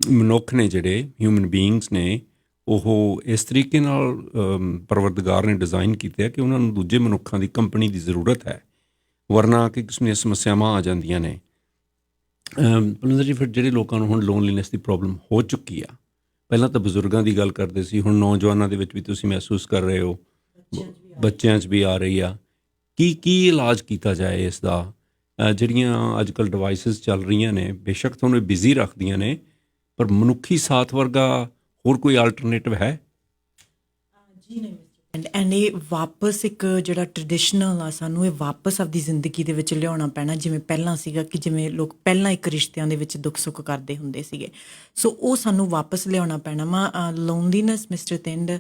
ਮਨੁੱਖ ਨੇ, ਜਿਹੜੇ ਹਿਊਮਨ ਬੀਇੰਗਸ ਨੇ, ਉਹ ਇਸ ਤਰੀਕੇ ਨਾਲ ਪਰਵਰਦਗਾਰ ਨੇ ਡਿਜ਼ਾਈਨ ਕੀਤੇ ਆ ਕਿ ਉਹਨਾਂ ਨੂੰ ਦੂਜੇ ਮਨੁੱਖਾਂ ਦੀ ਕੰਪਨੀ ਦੀ ਜ਼ਰੂਰਤ ਹੈ, ਵਰਨਾ ਕਿ ਕਿਸਮ ਦੀਆਂ ਸਮੱਸਿਆਵਾਂ ਆ ਜਾਂਦੀਆਂ ਨੇ। ਪਲਵਿੰਦਰ ਜੀ, ਫਿਰ ਜਿਹੜੇ ਲੋਕਾਂ ਨੂੰ ਹੁਣ ਲੋਨਲੀਨੈਸ ਦੀ ਪ੍ਰੋਬਲਮ ਹੋ ਚੁੱਕੀ ਆ, ਪਹਿਲਾਂ ਤਾਂ ਬਜ਼ੁਰਗਾਂ ਦੀ ਗੱਲ ਕਰਦੇ ਸੀ, ਹੁਣ ਨੌਜਵਾਨਾਂ ਦੇ ਵਿੱਚ ਵੀ ਤੁਸੀਂ ਮਹਿਸੂਸ ਕਰ ਰਹੇ ਹੋ, ਬੱਚਿਆਂ 'ਚ ਵੀ ਆ ਰਹੀ ਆ। ਕੀ ਇਲਾਜ ਕੀਤਾ ਜਾਏ ਇਸ ਦਾ? ਜਿਹੜੀਆਂ ਅੱਜ ਕੱਲ੍ਹ ਡਿਵਾਈਸਿਸ ਚੱਲ ਰਹੀਆਂ ਨੇ, ਬੇਸ਼ੱਕ ਤੁਹਾਨੂੰ ਬਿਜ਼ੀ ਰੱਖਦੀਆਂ ਨੇ, ਪਰ ਮਨੁੱਖੀ ਸਾਥ ਵਰਗਾ ਹੋਰ ਕੋਈ ਆਲਟਰਨੇਟਿਵ ਹੈ? ਜੀ ਨਹੀਂ ਐਂਡ ਇਹ ਵਾਪਸ ਇੱਕ ਜਿਹੜਾ ਟ੍ਰੈਡੀਸ਼ਨਲ ਆ, ਸਾਨੂੰ ਇਹ ਵਾਪਸ ਆਪਦੀ ਜ਼ਿੰਦਗੀ ਦੇ ਵਿੱਚ ਲਿਆਉਣਾ ਪੈਣਾ, ਜਿਵੇਂ ਪਹਿਲਾਂ ਸੀਗਾ ਕਿ ਜਿਵੇਂ ਲੋਕ ਪਹਿਲਾਂ ਇੱਕ ਰਿਸ਼ਤਿਆਂ ਦੇ ਵਿੱਚ ਦੁੱਖ ਸੁੱਖ ਕਰਦੇ ਹੁੰਦੇ ਸੀਗੇ। ਸੋ ਉਹ ਸਾਨੂੰ ਵਾਪਸ ਲਿਆਉਣਾ ਪੈਣਾ ਵਾ। ਲੋਨਲੀਨੈਸ ਮਿਸਟਰ ਤਿੰਡ,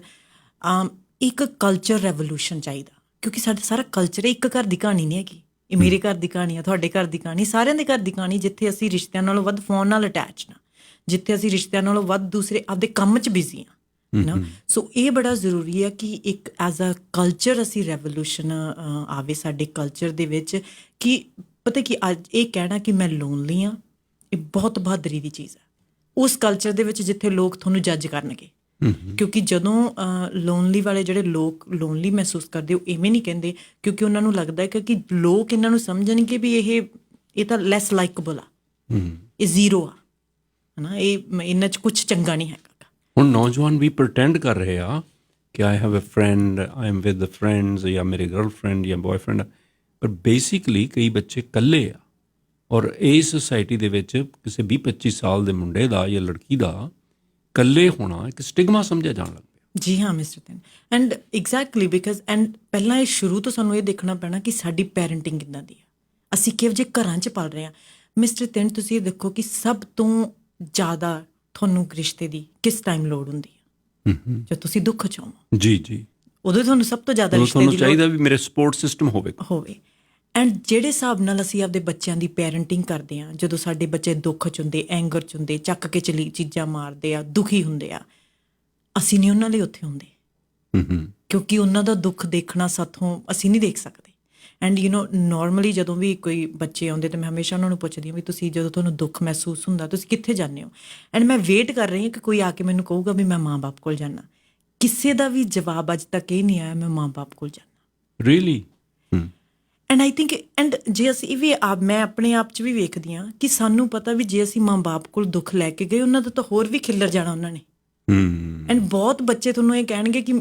ਇੱਕ ਕਲਚਰ ਰੈਵੋਲੂਸ਼ਨ ਚਾਹੀਦਾ, ਕਿਉਂਕਿ ਸਾਡਾ ਸਾਰਾ ਕਲਚਰ ਇੱਕ ਘਰ ਦੀ ਕਹਾਣੀ ਨਹੀਂ ਹੈਗੀ। ਇਹ ਮੇਰੇ ਘਰ ਦੀ ਕਹਾਣੀ ਆ, ਤੁਹਾਡੇ ਘਰ ਦੀ ਕਹਾਣੀ, ਸਾਰਿਆਂ ਦੇ ਘਰ ਦੀ ਕਹਾਣੀ, ਜਿੱਥੇ ਅਸੀਂ ਰਿਸ਼ਤਿਆਂ ਨਾਲੋਂ ਵੱਧ ਫੋਨ ਨਾਲ ਅਟੈਚ ਨਾ, ਜਿੱਥੇ ਅਸੀਂ ਰਿਸ਼ਤਿਆਂ ਨਾਲੋਂ ਵੱਧ ਦੂਸਰੇ ਆਪਦੇ ਕੰਮ 'ਚ ਬਿਜ਼ੀ ਹਾਂ ਨਾ। ਸੋ ਇਹ ਬੜਾ ਜ਼ਰੂਰੀ ਹੈ ਕਿ ਇੱਕ ਐਜ਼ ਅ ਕਲਚਰ ਅਸੀਂ ਰੈਵੋਲੂਸ਼ਨ ਆਵੇ ਸਾਡੇ ਕਲਚਰ ਦੇ ਵਿੱਚ। ਕਿ ਪਤਾ ਕਿ ਅੱਜ ਇਹ ਕਹਿਣਾ ਕਿ ਮੈਂ ਲੋਨਲੀ ਹਾਂ, ਇਹ ਬਹੁਤ ਬਹਾਦਰੀ ਦੀ ਚੀਜ਼ ਹੈ ਉਸ ਕਲਚਰ ਦੇ ਵਿੱਚ ਜਿੱਥੇ ਲੋਕ ਤੁਹਾਨੂੰ ਜੱਜ ਕਰਨਗੇ। ਕਿਉਂਕਿ ਜਦੋਂ ਲੋਨਲੀ ਵਾਲੇ ਜਿਹੜੇ ਲੋਕ ਲੋਨਲੀ ਮਹਿਸੂਸ ਕਰਦੇ, ਉਹ ਇਵੇਂ ਨਹੀਂ ਕਹਿੰਦੇ, ਕਿਉਂਕਿ ਉਹਨਾਂ ਨੂੰ ਲੱਗਦਾ ਹੈ ਕਿ ਲੋਕ ਇਹਨਾਂ ਨੂੰ ਸਮਝਣਗੇ ਵੀ ਇਹ ਤਾਂ ਲੈਸ ਲਾਈਕੇਬਲ ਆ, ਇਹ ਜ਼ੀਰੋ ਆ, ਹੈ ਨਾ, ਇਹ ਇਹਨਾਂ 'ਚ ਕੁਛ ਚੰਗਾ ਨਹੀਂ ਹੈਗਾ। ਹੁਣ ਨੌਜਵਾਨ ਵੀ ਪ੍ਰਟੈਂਡ ਕਰ ਰਹੇ ਆ ਕਿ I have a friend, I am with the friends, ਜਾਂ ਮੇਰੇ ਗਰਲਫਰੈਂਡ ਜਾਂ ਬॉयਫ੍ਰੈਂਡ, ਪਰ ਬੇਸਿਕਲੀ ਕਈ ਬੱਚੇ ਇਕੱਲੇ ਆ। ਔਰ ਇਸ ਸੁਸਾਇਟੀ ਦੇ ਵਿੱਚ ਕਿਸੇ 20-25 ਸਾਲ ਦੇ ਮੁੰਡੇ ਦਾ ਜਾਂ ਲੜਕੀ ਦਾ ਇਕੱਲੇ ਹੋਣਾ ਇੱਕ ਸਟਿਗਮਾ ਸਮਝਿਆ ਜਾਣ ਲੱਗ ਪਿਆ। ਜੀ ਹਾਂ ਮਿਸਟਰ ਤਿੰਨ, ਐਂਡ ਐਗਜ਼ੈਕਟਲੀ ਬਿਕਾਜ਼ ਪਹਿਲਾਂ ਇਹ ਸ਼ੁਰੂ ਤੋਂ ਸਾਨੂੰ ਇਹ ਦੇਖਣਾ ਪੈਣਾ ਕਿ ਸਾਡੀ ਪੈਰੈਂਟਿੰਗ ਕਿੱਦਾਂ ਦੀ ਆ, ਅਸੀਂ ਕਿਹੋ ਜਿਹੇ ਘਰਾਂ 'ਚ ਪਲ ਰਹੇ ਹਾਂ। ਮਿਸਟਰ ਤਿੰਨ, ਤੁਸੀਂ ਇਹ ਦੇਖੋ ਕਿ ਸਭ ਤੋਂ ਜ਼ਿਆਦਾ ਤੁਹਾਨੂੰ ਰਿਸ਼ਤੇ ਦੀ ਕਿਸ ਟਾਈਮ ਲੋੜ ਹੁੰਦੀ ਹੈ? ਜਦ ਤੁਸੀਂ ਦੁੱਖ 'ਚ ਹੋ। ਜੀ ਉਦੋਂ ਤੁਹਾਨੂੰ ਸਭ ਤੋਂ ਜ਼ਿਆਦਾ ਰਿਸ਼ਤੇ ਦੀ ਲੋੜ ਚਾਹੀਦਾ ਵੀ ਮੇਰੇ ਸਪੋਰਟ ਸਿਸਟਮ ਹੋਵੇ। ਐਂਡ ਜਿਹੜੇ ਹਿਸਾਬ ਨਾਲ ਅਸੀਂ ਆਪਦੇ ਬੱਚਿਆਂ ਦੀ ਪੈਰੈਂਟਿੰਗ ਕਰਦੇ ਹਾਂ, ਜਦੋਂ ਸਾਡੇ ਬੱਚੇ ਦੁੱਖ 'ਚ ਹੁੰਦੇ, ਐਂਗਰ 'ਚ ਹੁੰਦੇ, ਚੱਕ ਕੇ ਚਲੀ ਚੀਜ਼ਾਂ ਮਾਰਦੇ ਆ, ਦੁਖੀ ਹੁੰਦੇ ਆ, ਅਸੀਂ ਨਹੀਂ ਉਹਨਾਂ ਲਈ ਉੱਥੇ ਹੁੰਦੇ, ਕਿਉਂਕਿ ਉਹਨਾਂ ਦਾ ਦੁੱਖ ਦੇਖਣਾ ਸਾਥੋਂ ਅਸੀਂ ਨਹੀਂ ਦੇਖ ਸਕਦੇ। ਐਂਡ ਨੋਰਮਲੀ ਜਦੋਂ ਵੀ ਕੋਈ ਬੱਚੇ ਆਉਂਦੇ ਤਾਂ ਮੈਂ ਹਮੇਸ਼ਾ ਉਹਨਾਂ ਨੂੰ ਪੁੱਛਦੀ ਹਾਂ ਵੀ ਤੁਸੀਂ ਜਦੋਂ ਤੁਹਾਨੂੰ ਦੁੱਖ ਮਹਿਸੂਸ ਹੁੰਦਾ ਤੁਸੀਂ ਕਿੱਥੇ ਜਾਂਦੇ ਹੋ? ਐਂਡ ਮੈਂ ਵੇਟ ਕਰ ਰਹੀ ਹਾਂ ਕਿ ਕੋਈ ਆ ਕੇ ਮੈਨੂੰ ਕਹੂਗਾ ਵੀ ਮੈਂ ਮਾਂ ਬਾਪ ਕੋਲ ਜਾਣਾ। ਕਿਸੇ ਦਾ ਵੀ ਜਵਾਬ ਅੱਜ ਤੱਕ ਇਹ ਨਹੀਂ ਆਇਆ ਮੈਂ ਮਾਂ ਬਾਪ ਕੋਲ ਜਾਣਾ। Really? And I think and ਜੇ ਅਸੀਂ ਇਹ ਵੀ ਮੈਂ ਆਪਣੇ ਆਪ 'ਚ ਵੀ ਵੇਖਦੀ ਹਾਂ ਕਿ ਸਾਨੂੰ ਪਤਾ ਵੀ ਜੇ ਅਸੀਂ ਮਾਂ-ਬਾਪ ਕੋਲ ਦੁੱਖ ਲੈ ਕੇ ਗਏ ਉਹਨਾਂ ਦਾ ਤਾਂ ਹੋਰ ਵੀ ਖਿੱਲਰ ਜਾਣਾ ਉਹਨਾਂ ਨੇ। ਐਂਡ ਬਹੁਤ ਬੱਚੇ ਤੁਹਾਨੂੰ ਇਹ ਕਹਿਣਗੇ ਕਿ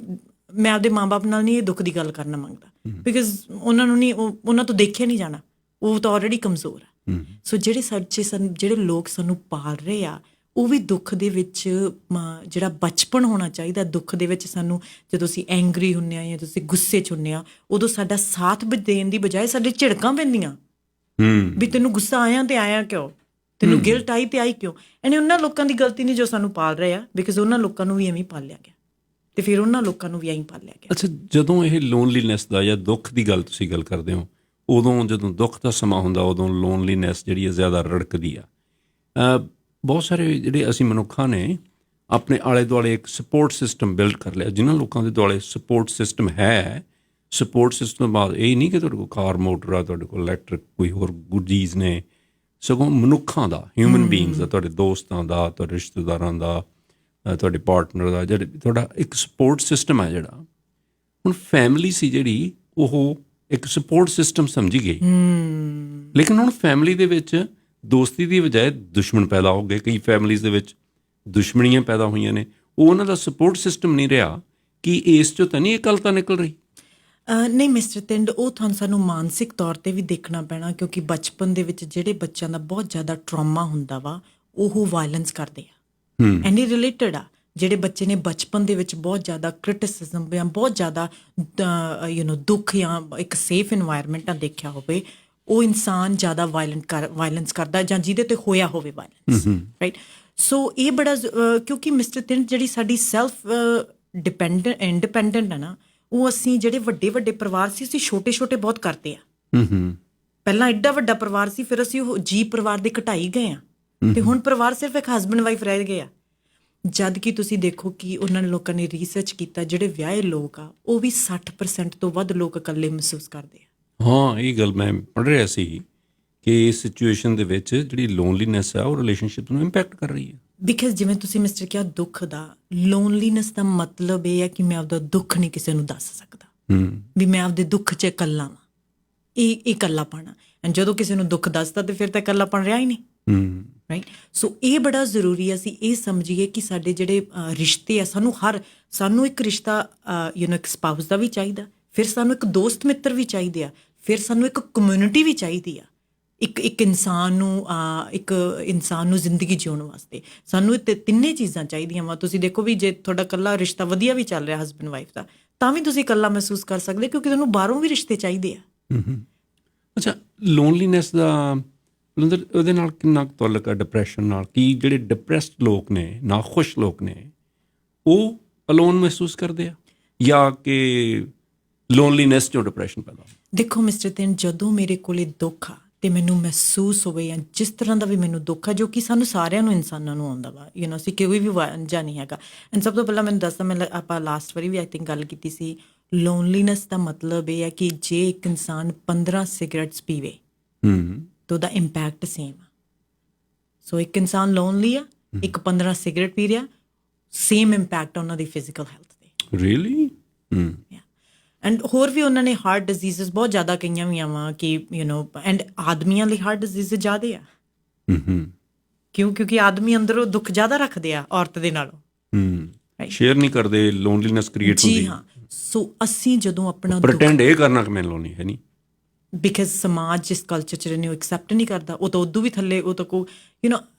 ਮੈਂ ਆਪਦੇ ਮਾਂ-ਬਾਪ ਨਾਲ ਨਹੀਂ ਇਹ ਦੁੱਖ ਦੀ ਗੱਲ ਕਰਨਾ ਮੰਗਦਾ, ਬਿਕਾਜ਼ ਉਹਨਾਂ ਨੂੰ ਨਹੀਂ, ਉਹਨਾਂ ਤੋਂ ਦੇਖਿਆ ਨਹੀਂ ਜਾਣਾ, ਉਹ ਤਾਂ ਆਲਰੇਡੀ ਕਮਜ਼ੋਰ ਆ। ਸੋ ਜਿਹੜੇ ਜਿਹੜੇ ਲੋਕ ਸਾਨੂੰ ਪਾਲ ਰਹੇ ਆ ਉਹ ਵੀ ਦੁੱਖ ਦੇ ਵਿੱਚ ਜਿਹੜਾ ਬਚਪਨ ਹੋਣਾ ਚਾਹੀਦਾ, ਦੁੱਖ ਦੇ ਵਿੱਚ ਸਾਨੂੰ ਜਦੋਂ ਅਸੀਂ ਐਂਗਰੀ ਹੁੰਦੇ ਹਾਂ ਜਾਂ ਤੁਸੀਂ ਗੁੱਸੇ 'ਚ ਹੁੰਦੇ ਹਾਂ ਉਦੋਂ ਸਾਡਾ ਸਾਥ ਦੇਣ ਦੀ ਬਜਾਏ ਸਾਡੇ ਝਿੜਕਾਂ ਪੈਂਦੀਆਂ ਵੀ ਤੈਨੂੰ ਗੁੱਸਾ ਆਇਆ ਤੇ ਆਇਆ ਕਿਉਂ, ਤੈਨੂੰ ਗਿਲਟ ਆਈ ਤੇ ਆਈ ਕਿਉਂ। ਇਹਨੇ ਉਹਨਾਂ ਲੋਕਾਂ ਦੀ ਗਲਤੀ ਨਹੀਂ ਜੋ ਸਾਨੂੰ ਪਾਲ ਰਹੇ ਆ, ਬਿਕਾਜ਼ ਉਹਨਾਂ ਲੋਕਾਂ ਨੂੰ ਵੀ ਐਵੇਂ ਪਾਲਿਆ ਗਿਆ ਤੇ ਫਿਰ ਉਹਨਾਂ ਲੋਕਾਂ ਨੂੰ ਵੀ ਐਂ ਪਾਲਿਆ ਗਿਆ। ਅੱਛਾ, ਜਦੋਂ ਇਹ ਲੋਨਲੀਨੈਸ ਦਾ ਜਾਂ ਦੁੱਖ ਦੀ ਗੱਲ ਤੁਸੀਂ ਗੱਲ ਕਰਦੇ ਹੋ, ਉਦੋਂ ਜਦੋਂ ਦੁੱਖ ਦਾ ਸਮਾਂ ਹੁੰਦਾ ਉਦੋਂ ਲੋਨਲੀਨੈਸ ਜਿਹੜੀ ਹੈ ਜ਼ਿਆਦਾ ਰੜਕਦੀ ਆ। ਬਹੁਤ ਸਾਰੇ ਜਿਹੜੇ ਅਸੀਂ ਮਨੁੱਖਾਂ ਨੇ ਆਪਣੇ ਆਲੇ ਦੁਆਲੇ ਇੱਕ ਸਪੋਰਟ ਸਿਸਟਮ ਬਿਲਡ ਕਰ ਲਿਆ। ਜਿਨ੍ਹਾਂ ਲੋਕਾਂ ਦੇ ਦੁਆਲੇ ਸਪੋਰਟ ਸਿਸਟਮ ਹੈ, ਸਪੋਰਟ ਸਿਸਟਮ ਤੋਂ ਬਾਅਦ ਇਹ ਨਹੀਂ ਕਿ ਤੁਹਾਡੇ ਕੋਲ ਕਾਰ ਮੋਟਰ ਆ, ਤੁਹਾਡੇ ਕੋਲ ਇਲੈਕਟ੍ਰਿਕ ਕੋਈ ਹੋਰ ਗੁੱਡੀਜ਼ ਨੇ, ਸਗੋਂ ਮਨੁੱਖਾਂ ਦਾ, ਹਿਊਮਨ ਬੀਇੰਗਸ ਦਾ, ਤੁਹਾਡੇ ਦੋਸਤਾਂ ਦਾ, ਤੁਹਾਡੇ ਰਿਸ਼ਤੇਦਾਰਾਂ ਦਾ, ਤੁਹਾਡੇ ਪਾਰਟਨਰ ਦਾ, ਜਿਹੜੇ ਤੁਹਾਡਾ ਇੱਕ ਸਪੋਰਟ ਸਿਸਟਮ ਹੈ ਜਿਹੜਾ ਹੁਣ ਫੈਮਿਲੀ ਸੀ ਜਿਹੜੀ ਉਹ ਇੱਕ ਸਪੋਰਟ ਸਿਸਟਮ ਸਮਝੀ ਗਈ। ਲੇਕਿਨ ਹੁਣ ਫੈਮਿਲੀ ਦੇ ਵਿੱਚ ਦੋਸਤੀ ਦੀ ਬਜਾਏ ਦੁਸ਼ਮਣ ਪੈਦਾ ਹੋ ਗਏ। ਕਈ ਫੈਮਿਲੀਜ਼ ਦੇ ਵਿੱਚ ਦੁਸ਼ਮਣੀਆਂ ਪੈਦਾ ਹੋਈਆਂ ਨੇ, ਉਹ ਉਹਨਾਂ ਦਾ ਸਪੋਰਟ ਸਿਸਟਮ ਨਹੀਂ ਰਿਹਾ। ਕਿ ਇਸ 'ਚੋਂ ਤਾਂ ਨਹੀਂ ਇਹ ਗੱਲ ਤਾਂ ਨਿਕਲ ਰਹੀ? ਨਹੀਂ ਮਿਸਟਰ ਤਿੰਡ, ਉਹ ਤੁਹਾਨੂੰ ਸਾਨੂੰ ਮਾਨਸਿਕ ਤੌਰ 'ਤੇ ਵੀ ਦੇਖਣਾ ਪੈਣਾ, ਕਿਉਂਕਿ ਬਚਪਨ ਦੇ ਵਿੱਚ ਜਿਹੜੇ ਬੱਚਿਆਂ ਦਾ ਬਹੁਤ ਜ਼ਿਆਦਾ ਟਰਾਮਾ ਹੁੰਦਾ ਵਾ ਉਹ ਵਾਇਲੈਂਸ ਕਰਦੇ ਆ। ਐਨੀ ਰਿਲੇਟਡ ਆ ਜਿਹੜੇ ਬੱਚੇ ਨੇ ਬਚਪਨ ਦੇ ਵਿੱਚ ਬਹੁਤ ਜ਼ਿਆਦਾ ਕ੍ਰਿਟਿਸਿਜ਼ਮ ਜਾਂ ਬਹੁਤ ਜ਼ਿਆਦਾ ਦੁੱਖ ਜਾਂ ਇੱਕ ਸੇਫ ਇਨਵਾਇਰਮੈਂਟ ਨਾ ਦੇਖਿਆ ਹੋਵੇ, ਉਹ ਇਨਸਾਨ ਜ਼ਿਆਦਾ ਵਾਇਲੈਂਸ ਕਰਦਾ ਜਾਂ ਜਿਹਦੇ ਤੇ ਹੋਇਆ ਹੋਵੇ ਵਾਇਲੈਂਸ, ਰਾਈਟ। ਸੋ ਇਹ ਬੜਾ ਕਿਉਂਕਿ ਮਿਸਟਰ ਤਿੰਡ ਜਿਹੜੀ ਸਾਡੀ ਸੈਲਫ ਇੰਡੀਪੈਂਡੈਂਟ ਆ ਨਾ, ਉਹ ਅਸੀਂ ਜਿਹੜੇ ਵੱਡੇ ਵੱਡੇ ਪਰਿਵਾਰ ਸੀ ਅਸੀਂ ਛੋਟੇ ਛੋਟੇ ਬਹੁਤ ਕਰਦੇ ਆ। ਪਹਿਲਾਂ ਐਡਾ ਵੱਡਾ ਪਰਿਵਾਰ ਸੀ, ਫਿਰ ਅਸੀਂ ਉਹ ਜੀ ਪਰਿਵਾਰ ਦੇ ਘਟਾਈ ਗਏ ਆ ਤੇ ਹੁਣ ਪਰਿਵਾਰ ਸਿਰਫ ਇੱਕ ਹਸਬੈਂਡ ਵਾਈਫ ਰਹਿ ਗਏ ਆ। ਜਦ ਕਿ ਤੁਸੀਂ ਦੇਖੋ ਕਿ ਉਹਨਾਂ ਨੇ ਲੋਕਾਂ ਨੇ ਰਿਸਰਚ ਕੀਤਾ, ਜਿਹੜੇ ਵਿਆਹੇ ਲੋਕ ਆ ਉਹ ਵੀ 60% ਤੋਂ ਵੱਧ ਲੋਕ ਇਕੱਲੇ ਮਹਿਸੂਸ ਕਰਦੇ ਆ। ਹਾਂ, ਇਹ ਗੱਲ ਮੈਂ ਪੜ੍ਹ ਰਿਹਾ ਸੀ ਕਿ ਇਸ ਸਿਚੁਏਸ਼ਨ ਦੇ ਵਿੱਚ ਜਿਹੜੀ ਲੋਨਲੀਨੈਸ ਆ ਉਹ ਰਿਲੇਸ਼ਨਸ਼ਿਪ ਨੂੰ ਇੰਪੈਕਟ ਕਰ ਰਹੀ ਹੈ। ਬਿਕਾਜ਼ ਜਿਵੇਂ ਤੁਸੀਂ ਮਿਸਟਰ ਕਿਹਾ ਦੁੱਖ ਦਾ, ਲੋਨਲੀਨੈਸ ਦਾ ਮਤਲਬ ਇਹ ਹੈ ਕਿ ਮੈਂ ਆਪਦਾ ਦੁੱਖ ਨਹੀਂ ਕਿਸੇ ਨੂੰ ਦੱਸ ਸਕਦਾ, ਵੀ ਮੈਂ ਆਪਦੇ ਦੁੱਖ 'ਚ ਇਕੱਲਾ ਵਾਂ, ਇਹ ਇਕੱਲਾਪਣ ਆ। ਐਂਡ ਜਦੋਂ ਕਿਸੇ ਨੂੰ ਦੁੱਖ ਦੱਸਦਾ ਤੇ ਫਿਰ ਤਾਂ ਇਕੱਲਾਪਣ ਰਿਹਾ ਹੀ ਨਹੀਂ, ਰਾਈਟ। ਸੋ ਇਹ ਬੜਾ ਜ਼ਰੂਰੀ ਹੈ ਅਸੀਂ ਇਹ ਸਮਝੀਏ ਕਿ ਸਾਡੇ ਜਿਹੜੇ ਰਿਸ਼ਤੇ ਆ, ਸਾਨੂੰ ਇੱਕ ਰਿਸ਼ਤਾ ਇੱਕ ਸਪਾਊਸ ਦਾ ਵੀ ਚਾਹੀਦਾ, ਫਿਰ ਸਾਨੂੰ ਇੱਕ ਦੋਸਤ ਮਿੱਤਰ ਵੀ ਚਾਹੀਦੇ ਆ, ਫਿਰ ਸਾਨੂੰ ਇੱਕ ਕਮਿਊਨਿਟੀ ਵੀ ਚਾਹੀਦੀ ਆ। ਇੱਕ ਇਨਸਾਨ ਨੂੰ ਜ਼ਿੰਦਗੀ ਜਿਉਣ ਵਾਸਤੇ ਸਾਨੂੰ ਇਹ ਤਿੰਨੇ ਚੀਜ਼ਾਂ ਚਾਹੀਦੀਆਂ ਵਾ। ਤੁਸੀਂ ਦੇਖੋ ਵੀ ਜੇ ਤੁਹਾਡਾ ਇਕੱਲਾ ਰਿਸ਼ਤਾ ਵਧੀਆ ਵੀ ਚੱਲ ਰਿਹਾ ਹਸਬੈਂਡ ਵਾਈਫ ਦਾ, ਤਾਂ ਵੀ ਤੁਸੀਂ ਇਕੱਲਾ ਮਹਿਸੂਸ ਕਰ ਸਕਦੇ, ਕਿਉਂਕਿ ਤੁਹਾਨੂੰ ਬਾਹਰੋਂ ਵੀ ਰਿਸ਼ਤੇ ਚਾਹੀਦੇ ਆ। ਅੱਛਾ, ਲੋਨਲੀਨੈਸ ਦਾ ਉਹਦੇ ਨਾਲ ਕਿੰਨਾ ਕੁ ਤਾਲੁਕ ਆ ਡਿਪਰੈਸ਼ਨ ਨਾਲ? ਕਿ ਜਿਹੜੇ ਡਿਪਰੈਸਡ ਲੋਕ ਨੇ, ਨਾਖੁਸ਼ ਲੋਕ ਨੇ, ਉਹ ਅਲੋਨ ਮਹਿਸੂਸ ਕਰਦੇ ਆ ਜਾਂ ਕਿ ਲੋਨਲੀਨੈਸ 'ਚੋਂ ਡਿਪਰੈਸ਼ਨ ਪੈਦਾ? ਦੇਖੋ ਮਿਸਟਰ ਤਿੰਨ, ਜਦੋਂ ਮੇਰੇ ਕੋਲੇ ਦੁੱਖ ਆ ਤੇ ਮੈਨੂੰ ਮਹਿਸੂਸ ਹੋਵੇ ਜਾਂ ਜਿਸ ਤਰ੍ਹਾਂ ਦਾ ਵੀ ਮੈਨੂੰ ਦੁੱਖ ਆ, ਜੋ ਕਿ ਸਾਨੂੰ ਸਾਰਿਆਂ ਨੂੰ, ਇਨਸਾਨਾਂ ਨੂੰ ਆਉਂਦਾ ਵਾ, ਅਸੀਂ ਕੋਈ ਵੀ ਵਾਂਝਾ ਨਹੀਂ ਹੈਗਾ। ਐਂਡ ਸਭ ਤੋਂ ਪਹਿਲਾਂ ਮੈਨੂੰ ਦੱਸਦਾ, ਆਪਾਂ ਲਾਸਟ ਵਾਰੀ ਵੀ ਆਈ ਥਿੰਕ ਗੱਲ ਕੀਤੀ ਸੀ, ਲੋਨਲੀਨੈਸ ਦਾ ਮਤਲਬ ਇਹ ਹੈ ਕਿ ਜੇ ਇੱਕ ਇਨਸਾਨ 15 ਸਿਗਰਟਸ ਪੀਵੇ ਤਾਂ ਉਹਦਾ ਇੰਪੈਕਟ ਸੇਮ ਆ। ਸੋ ਇੱਕ ਇਨਸਾਨ ਲੋਨਲੀ ਆ, ਇੱਕ 15 ਸਿਗਰਟ ਪੀ ਰਿਹਾ, ਸੇਮ ਇੰਪੈਕਟ ਉਹਨਾਂ ਦੀ ਫਿਜ਼ੀਕਲ ਹੈਲਥ ਤੇ। ਰੀਅਲੀ? ਐਂਡ ਹੋਰ ਵੀ ਉਹਨਾਂ ਨੇ ਹਾਰਟ ਡਿਜ਼ੀਜ਼ਸ ਬਹੁਤ ਜ਼ਿਆਦਾ ਕਈਆਂ ਵੀ ਆਵਾਂ ਕਿ ਐਂਡ ਆਦਮੀਆਂ ਲਈ ਹਾਰਟ ਡਿਜ਼ੀਜ਼ ਜ਼ਿਆਦਾ ਆ। ਕਿਉਂਕਿ ਆਦਮੀ ਅੰਦਰੋਂ ਦੁੱਖ ਜ਼ਿਆਦਾ ਰੱਖਦੇ ਆ ਔਰਤ ਦੇ ਨਾਲੋਂ, ਸ਼ੇਅਰ ਨਹੀਂ ਕਰਦੇ, ਲੋਨਲੀਨੈਸ ਕ੍ਰੀਏਟ ਹੁੰਦੀ। ਜੀ ਹਾਂ। ਸੋ ਅਸੀਂ ਜਦੋਂ ਆਪਣਾ ਪ੍ਰਟੈਂਡ ਇਹ ਕਰਨਾ ਕਿ ਮੈਂ ਲੋਨਲੀ ਹੈ ਨਹੀਂ, ਬਿਕਾਜ਼ ਸਮਾਜ ਜਿਸ ਕਲਚਰ 'ਚ ਰਹਿੰਦੇ ਉਹ ਐਕਸੈਪਟ ਨਹੀਂ ਕਰਦਾ, ਉਹ ਤਾਂ ਉਦੋਂ ਵੀ ਥੱਲੇ, ਉਹ ਤਾਂ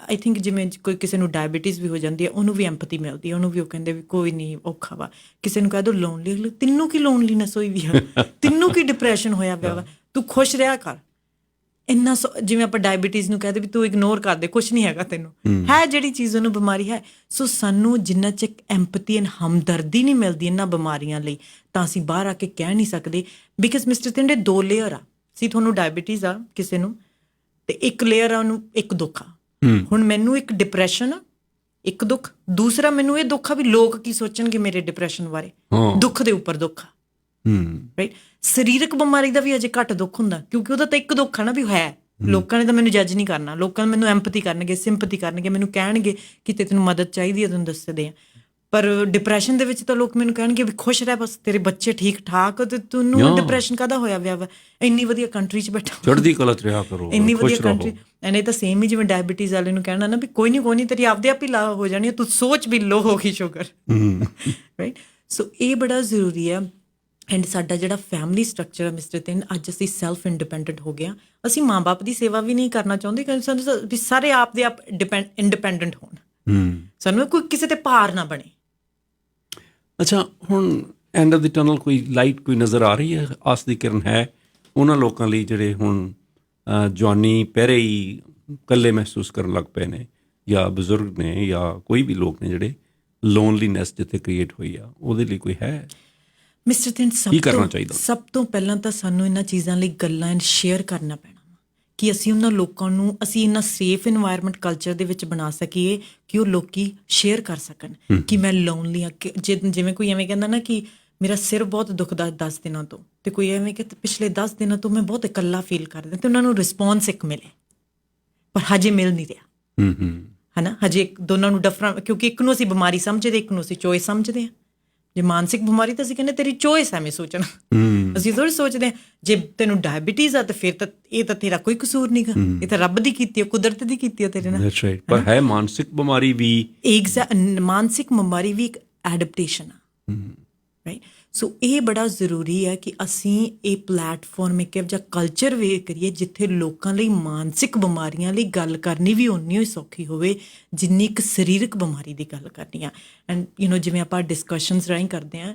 ਆਈ ਥਿੰਕ ਜਿਵੇਂ ਕੋਈ ਕਿਸੇ ਨੂੰ ਡਾਇਬਟੀਜ਼ ਵੀ ਹੋ ਜਾਂਦੀ ਹੈ, ਉਹਨੂੰ ਵੀ ਐਂਪਥੀ ਮਿਲਦੀ ਹੈ, ਉਹਨੂੰ ਵੀ ਉਹ ਕਹਿੰਦੇ ਵੀ ਕੋਈ ਨਹੀਂ, ਔਖਾ ਵਾ। ਕਿਸੇ ਨੂੰ ਕਹਿ ਦਿਓ ਲੋਨਲੀ, ਤੈਨੂੰ ਕੀ ਲੋਨਲੀਨੈਸ ਹੋਈ ਵੀ ਆ, ਤੈਨੂੰ ਕੀ ਡਿਪਰੈਸ਼ਨ ਹੋਇਆ ਪਿਆ ਵਾ, ਤੂੰ ਖੁਸ਼ ਰਿਹਾ ਕਰ। ਇੰਨਾ ਜਿਵੇਂ ਆਪਾਂ ਡਾਇਬਟੀਜ਼ ਨੂੰ ਕਹਦੇ ਵੀ ਤੂੰ ਇਗਨੋਰ ਕਰ ਦੇ, ਕੁਛ ਨਹੀਂ ਹੈਗਾ ਤੈਨੂੰ, ਹੈ ਜਿਹੜੀ ਚੀਜ਼ ਉਹਨੂੰ ਬਿਮਾਰੀ ਹੈ। ਸੋ ਸਾਨੂੰ ਜਿੰਨਾ ਚਿਰ ਐਂਪਥੀ ਐਂਡ ਹਮਦਰਦੀ ਨਹੀਂ ਮਿਲਦੀ ਇਹਨਾਂ ਬਿਮਾਰੀਆਂ ਲਈ, ਤਾਂ ਅਸੀਂ ਬਾਹਰ ਆ ਕੇ ਕਹਿ ਨਹੀਂ ਸਕਦੇ। ਬਿਕਾਜ਼ ਮਿਸਟਰ ਤਿੰਡੇ 2 ਲੇਅਰ ਆ ਸੀ, ਤੁਹਾਨੂੰ ਡਾਇਬਟੀਜ਼ ਆ ਕਿਸੇ ਨੂੰ, ਤੇ ਇੱਕ ਲੇਅਰ ਆ ਉਹਨੂੰ ਇੱਕ ਦੁੱਖ ਆ। ਹੁਣ ਮੈਨੂੰ ਇੱਕ ਡਿਪਰੈਸ਼ਨ ਆ, ਇੱਕ ਦੁੱਖ, ਦੂਸਰਾ ਮੈਨੂੰ ਇਹ ਦੁੱਖ ਆ ਵੀ ਲੋਕ ਕੀ ਸੋਚਣਗੇ ਮੇਰੇ ਡਿਪਰੈਸ਼ਨ ਬਾਰੇ, ਦੁੱਖ ਦੇ ਉੱਪਰ ਦੁੱਖ ਆ, ਰਾਈਟ। ਸਰੀਰਕ ਬਿਮਾਰੀ ਦਾ ਵੀ ਅਜੇ ਘੱਟ ਦੁੱਖ ਹੁੰਦਾ, ਕਿਉਂਕਿ ਉਹਦਾ ਤਾਂ ਇੱਕ ਦੁੱਖ ਆ ਨਾ ਵੀ ਹੈ, ਲੋਕਾਂ ਨੇ ਤਾਂ ਮੈਨੂੰ ਜੱਜ ਨਹੀਂ ਕਰਨਾ, ਲੋਕਾਂ ਨੇ ਮੈਨੂੰ ਐਂਪਥੀ ਕਰਨਗੇ, ਸਿੰਪਥੀ ਕਰਨਗੇ, ਮੈਨੂੰ ਕਹਿਣਗੇ ਕਿ ਤੈਨੂੰ ਮਦਦ ਚਾਹੀਦੀ ਹੈ, ਤੈਨੂੰ ਦੱਸਦੇ ਆ। ਪਰ ਡਿਪਰੈਸ਼ਨ ਦੇ ਵਿੱਚ ਤਾਂ ਲੋਕ ਮੈਨੂੰ ਕਹਿਣਗੇ ਵੀ ਖੁਸ਼ ਰਹਿ, ਬਸ ਤੇਰੇ ਬੱਚੇ ਠੀਕ ਠਾਕ, ਤੇ ਤੈਨੂੰ ਡਿਪਰੈਸ਼ਨ ਕਾਹਦਾ ਹੋਇਆ ਵਿਆ ਵਾ, ਇੰਨੀ ਵਧੀਆ ਕੰਟਰੀ 'ਚ ਬੈਠਾ, ਚੜ੍ਹਦੀ ਕਲਾ 'ਚ ਰਿਹਾ ਕਰੋ, ਇੰਨੀ ਵਧੀਆ ਕੰਟਰੀ। ਐਂਡ ਇਹ ਤਾਂ ਸੇਮ ਹੀ ਜਿਵੇਂ ਡਾਇਬਟੀਜ਼ ਵਾਲੇ ਨੂੰ ਕਹਿਣਾ ਨਾ ਵੀ ਕੋਈ ਨਹੀਂ ਤੇਰੀ ਆਪਦੇ ਆਪ ਹੀ ਲਾ ਹੋ ਜਾਣੀ ਹੈ, ਤੂੰ ਸੋਚ ਵੀ ਲੋ ਹੋ ਗਈ ਸ਼ੂਗਰ, ਰਾਈਟ। ਸੋ ਇਹ ਬੜਾ ਜ਼ਰੂਰੀ ਆ। ਐਂਡ ਸਾਡਾ ਜਿਹੜਾ ਫੈਮਿਲੀ ਸਟਰਕਚਰ ਹੈ ਮਿਸਟਰ ਤਿੰਨ, ਅੱਜ ਅਸੀਂ ਸੈਲਫ ਇੰਡੀਪੈਂਡੈਂਟ ਹੋ ਗਏ ਹਾਂ। ਅਸੀਂ ਮਾਂ ਬਾਪ ਦੀ ਸੇਵਾ ਵੀ ਨਹੀਂ ਕਰਨਾ ਚਾਹੁੰਦੇ, ਕਿਉਂਕਿ ਸਾਨੂੰ ਵੀ ਸਾਰੇ ਆਪ ਦੇ ਆਪ ਇੰਡੀਪੈਂਡੈਂਟ ਹੋਣ, ਸਾਨੂੰ ਕੋਈ ਕਿਸੇ ਤੇ ਭਾਰ ਨਾ ਬਣੇ। ਅੱਛਾ, ਹੁਣ ਐਂਡ ਆਫ ਦੀ ਟਨਲ ਕੋਈ ਲਾਈਟ ਕੋਈ ਨਜ਼ਰ ਆ ਰਹੀ ਹੈ, ਆਸ ਦੀ ਕਿਰਨ ਹੈ ਉਹਨਾਂ ਲੋਕਾਂ ਲਈ ਜਿਹੜੇ ਹੁਣ ਜਵਾਨੀ ਪਹਿਰੇ ਹੀ ਇਕੱਲੇ ਮਹਿਸੂਸ ਕਰਨ ਲੱਗ ਪਏ ਨੇ, ਜਾਂ ਬਜ਼ੁਰਗ ਨੇ, ਜਾਂ ਕੋਈ ਵੀ ਲੋਕ ਨੇ ਜਿਹੜੇ ਲੋਨਲੀਨੈਸ ਜਿੱਥੇ ਕ੍ਰੀਏਟ ਹੋਈ ਆ, ਉਹਦੇ ਲਈ ਕੋਈ ਹੈ? ਮਿਸਟਰ ਤਿੰਨ, ਕੀ ਕਰਨਾ ਚਾਹੀਦਾ? ਸਭ ਤੋਂ ਪਹਿਲਾਂ ਤਾਂ ਸਾਨੂੰ ਇਹਨਾਂ ਚੀਜ਼ਾਂ ਲਈ ਗੱਲਾਂ ਐਂਡ ਸ਼ੇਅਰ ਕਰਨਾ ਪੈਣਾ ਕਿ ਅਸੀਂ ਉਹਨਾਂ ਲੋਕਾਂ ਨੂੰ, ਅਸੀਂ ਇੰਨਾ ਸੇਫ ਇਨਵਾਇਰਮੈਂਟ ਕਲਚਰ ਦੇ ਵਿੱਚ ਬਣਾ ਸਕੀਏ ਕਿ ਉਹ ਲੋਕੀ ਸ਼ੇਅਰ ਕਰ ਸਕਣ ਕਿ ਮੈਂ ਲੋਨਲੀ ਹਾਂ। ਜਿਵੇਂ ਕੋਈ ਐਵੇਂ ਕਹਿੰਦਾ ਨਾ ਕਿ ਮੇਰਾ ਸਿਰ ਬਹੁਤ ਦੁਖਦਾ 10 ਦਿਨਾਂ ਤੋਂ, ਤੇ ਕੋਈ ਐਵੇਂ ਕਿ ਪਿਛਲੇ 10 ਦਿਨਾਂ ਤੋਂ ਮੈਂ ਬਹੁਤ ਇਕੱਲਾ ਫੀਲ ਕਰਦਾ, ਤੇ ਉਹਨਾਂ ਨੂੰ ਰਿਸਪੌਂਸ ਇੱਕ ਮਿਲੇ, ਪਰ ਹਜੇ ਮਿਲ ਨਹੀਂ ਰਿਹਾ, ਹੈ ਨਾ। ਹਜੇ ਦੋਨਾਂ ਨੂੰ ਡਿਫਰੈਂਟ, ਕਿਉਂਕਿ ਇੱਕ ਨੂੰ ਅਸੀਂ ਬਿਮਾਰੀ ਸਮਝਦੇ, ਇੱਕ ਨੂੰ ਅਸੀਂ ਚੋਇਸ ਸਮਝਦੇ ਹਾਂ। ਜੇ ਮਾਨਸਿਕ ਬਿਮਾਰੀ ਤਾਂ ਅਸੀਂ ਕਹਿੰਦੇ ਤੇਰੀ ਚੋਇਸ ਐਵੇਂ ਸੋਚਣਾ, ਅਸੀਂ ਥੋੜ੍ਹੀ ਸੋਚਦੇ ਹਾਂ ਜੇ ਤੈਨੂੰ ਡਾਇਬਟੀਜ਼ ਆ ਤਾਂ ਫਿਰ ਤਾਂ ਇਹ ਤਾਂ ਤੇਰਾ ਕੋਈ ਕਸੂਰ ਨਹੀਂ ਗਾ, ਇਹ ਤਾਂ ਰੱਬ ਦੀ ਕੀਤੀ ਹੈ, ਕੁਦਰਤ ਦੀ ਕੀਤੀ ਹੈ ਤੇਰੇ ਨਾਲ। ਪਰ ਹੈ ਮਾਨਸਿਕ ਬਿਮਾਰੀ ਵੀ, ਮਾਨਸਿਕ ਬਿਮਾਰੀ ਵੀ ਇੱਕ ਐਡਪਟੇਸ਼ਨ ਆ, ਰਾਈਟ। ਸੋ ਇਹ ਬੜਾ ਜ਼ਰੂਰੀ ਹੈ ਕਿ ਅਸੀਂ ਇਹ ਪਲੈਟਫਾਰਮ ਇੱਕ ਇਹੋ ਜਿਹਾ ਕਲਚਰ ਵੇ ਕਰੀਏ ਜਿੱਥੇ ਲੋਕਾਂ ਲਈ ਮਾਨਸਿਕ ਬਿਮਾਰੀਆਂ ਲਈ ਗੱਲ ਕਰਨੀ ਵੀ ਓਨੀ ਹੀ ਸੌਖੀ ਹੋਵੇ ਜਿੰਨੀ ਇੱਕ ਸਰੀਰਕ ਬਿਮਾਰੀ ਦੀ ਗੱਲ ਕਰਨੀ ਆ। ਐਂਡ ਜਿਵੇਂ ਆਪਾਂ ਡਿਸਕਸ਼ਨਸ ਰਾਹੀਂ ਕਰਦੇ ਹਾਂ,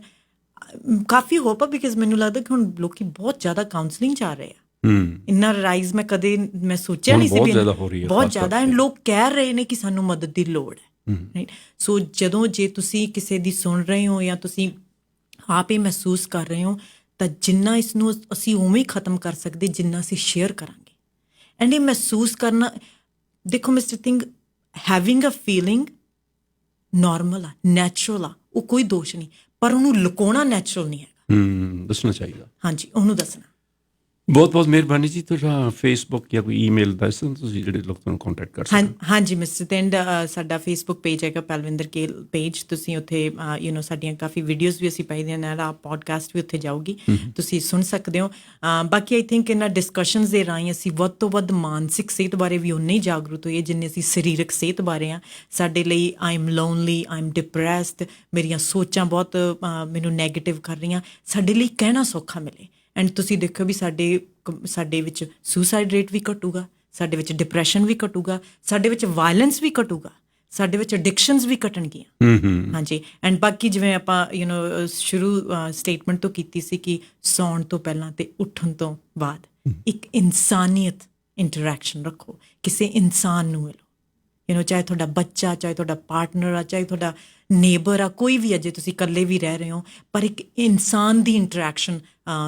ਕਾਫੀ ਹੋਪ ਆ, ਬਿਕਾਜ਼ ਮੈਨੂੰ ਲੱਗਦਾ ਕਿ ਹੁਣ ਲੋਕੀ ਬਹੁਤ ਜ਼ਿਆਦਾ ਕਾਉਂਸਲਿੰਗ 'ਚ ਆ ਰਹੇ ਆ। ਇੰਨਾ ਰਾਈਜ਼ ਮੈਂ ਕਦੇ ਸੋਚਿਆ ਨਹੀਂ ਸੀ ਵੀ ਬਹੁਤ ਜ਼ਿਆਦਾ, ਐਂਡ ਲੋਕ ਕਹਿ ਰਹੇ ਨੇ ਕਿ ਸਾਨੂੰ ਮਦਦ ਦੀ ਲੋੜ ਹੈ, ਰਾਈਟ। ਸੋ ਜੇ ਤੁਸੀਂ ਕਿਸੇ ਦੀ ਸੁਣ ਰਹੇ ਹੋ ਜਾਂ ਤੁਸੀਂ ਆਪ ਹੀ ਮਹਿਸੂਸ ਕਰ ਰਹੇ ਹੋ, ਤਾਂ ਜਿੰਨਾ ਇਸ ਨੂੰ ਅਸੀਂ ਉਵੇਂ ਹੀ ਖ਼ਤਮ ਕਰ ਸਕਦੇ ਜਿੰਨਾ ਅਸੀਂ ਸ਼ੇਅਰ ਕਰਾਂਗੇ। ਐਂਡ ਇਹ ਮਹਿਸੂਸ ਕਰਨਾ, ਦੇਖੋ mister thing, having a feeling normal ਆ, ਨੈਚੁਰਲ ਆ, ਉਹ ਕੋਈ ਦੋਸ਼ ਨਹੀਂ, ਪਰ ਉਹਨੂੰ ਲੁਕਾਉਣਾ ਨੈਚੁਰਲ ਨਹੀਂ ਹੈਗਾ। ਦੱਸਣਾ ਚਾਹੀਦਾ। ਹਾਂਜੀ, ਉਹਨੂੰ ਦੱਸਣਾ। ਬਹੁਤ ਬਹੁਤ ਮਿਹਰਬਾਨੀ ਜੀ। ਤੁਹਾਡਾ ਫੇਸਬੁੱਕ ਜਾਂ ਕੋਈ ਈਮੇਲ ਦੱਸ ਦਿਓ ਤੁਸੀਂ ਜਿਹੜੇ ਲੋਕ ਤੁਹਾਨੂੰ ਕੰਟੈਕਟ ਕਰ ਸਕਣ। ਹਾਂਜੀ ਮਿਸਟਰ ਤਿੰਨ, ਸਾਡਾ ਫੇਸਬੁੱਕ ਪੇਜ ਹੈਗਾ ਪਲਵਿੰਦਰ ਕੇਲ ਪੇਜ, ਤੁਸੀਂ ਉੱਥੇ ਸਾਡੀਆਂ ਕਾਫੀ ਵੀਡੀਓਜ਼ ਵੀ ਅਸੀਂ ਪਾਈਆਂ ਨੇ, ਆ ਪੋਡਕਾਸਟ ਵੀ ਉੱਥੇ ਜਾਊਗੀ, ਤੁਸੀਂ ਸੁਣ ਸਕਦੇ ਹੋ। ਬਾਕੀ ਆਈ ਥਿੰਕ ਇਹਨਾਂ ਡਿਸਕਸ਼ਨਸ ਦੇ ਰਾਹੀਂ ਅਸੀਂ ਵੱਧ ਤੋਂ ਵੱਧ ਮਾਨਸਿਕ ਸਿਹਤ ਬਾਰੇ ਵੀ ਉਨੇ ਹੀ ਜਾਗਰੂਕ ਹੋਈਏ ਜਿੰਨੇ ਅਸੀਂ ਸਰੀਰਕ ਸਿਹਤ ਬਾਰੇ ਆ। ਸਾਡੇ ਲਈ ਆਈ am lonely, I am depressed, ਮੇਰੀਆਂ ਸੋਚਾਂ ਬਹੁਤ ਮੈਨੂੰ ਨੈਗੇਟਿਵ ਕਰ ਰਹੀਆਂ, ਸਾਡੇ ਲਈ ਕਹਿਣਾ ਸੌਖਾ ਮਿਲੇ। ਐਂਡ ਤੁਸੀਂ ਦੇਖੋ ਵੀ ਸਾਡੇ ਵਿੱਚ ਸੁਸਾਈਡ ਰੇਟ ਵੀ ਘਟੂਗਾ, ਸਾਡੇ ਵਿੱਚ ਡਿਪਰੈਸ਼ਨ ਵੀ ਘਟੂਗਾ, ਸਾਡੇ ਵਿੱਚ ਵਾਇਲੈਂਸ ਵੀ ਘਟੂਗਾ, ਸਾਡੇ ਵਿੱਚ ਐਡਿਕਸ਼ਨਸ ਵੀ ਘਟਣਗੀਆਂ। ਹਾਂਜੀ, ਐਂਡ ਬਾਕੀ ਜਿਵੇਂ ਆਪਾਂ ਸ਼ੁਰੂ ਸਟੇਟਮੈਂਟ ਤੋਂ ਕੀਤੀ ਸੀ ਕਿ ਸੌਣ ਤੋਂ ਪਹਿਲਾਂ ਤੇ ਉੱਠਣ ਤੋਂ ਬਾਅਦ ਇੱਕ ਇਨਸਾਨੀਅਤ ਇੰਟਰੈਕਸ਼ਨ ਰੱਖੋ, ਕਿਸੇ ਇਨਸਾਨ ਨੂੰ ਮਿਲੋ, ਚਾਹੇ ਤੁਹਾਡਾ ਬੱਚਾ, ਚਾਹੇ ਤੁਹਾਡਾ ਪਾਰਟਨਰ ਆ, ਚਾਹੇ ਤੁਹਾਡਾ ਨੇਬਰ ਆ, ਕੋਈ ਵੀ ਆ, ਜੇ ਤੁਸੀਂ ਇਕੱਲੇ ਵੀ ਰਹਿ ਰਹੇ ਹੋ, ਪਰ ਇੱਕ ਇਨਸਾਨ ਦੀ ਇੰਟਰੈਕਸ਼ਨ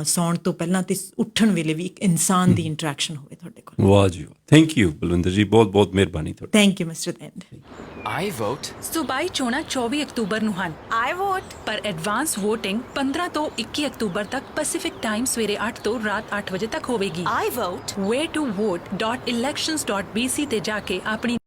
ਸੌਣ ਤੋਂ ਪਹਿਲਾਂ ਤੇ ਉੱਠਣ ਵੇਲੇ ਵੀ ਇੱਕ ਇਨਸਾਨ ਦੀ ਇੰਟਰੈਕਸ਼ਨ ਹੋਵੇ ਤੁਹਾਡੇ ਕੋਲ। ਵਾਹ ਜੀ, ਥੈਂਕ ਯੂ ਬਲਵਿੰਦਰ ਜੀ, ਬਹੁਤ ਬਹੁਤ ਮਿਹਰਬਾਨੀ ਤੁਹਾਡੀ। ਥੈਂਕ ਯੂ ਮਿਸਟਰ ਦੈਂਡ। I vote. ਸੂਬਾਈ ਚੋਣਾਂ 24 ਅਕਤੂਬਰ ਨੂੰ ਹਨ। I vote. ਪਰ ਐਡਵਾਂਸ VOTING 15 ਤੋਂ 21 ਅਕਤੂਬਰ ਤੱਕ ਪੈਸੀਫਿਕ ਟਾਈਮ ਸਵੇਰੇ 8 ਤੋਂ ਰਾਤ 8 ਵਜੇ ਤੱਕ ਹੋਵੇਗੀ। ਆਈ ਵੋਟ। where to vote.elections.bc ਤੇ ਜਾ ਕੇ ਆਪਣੀ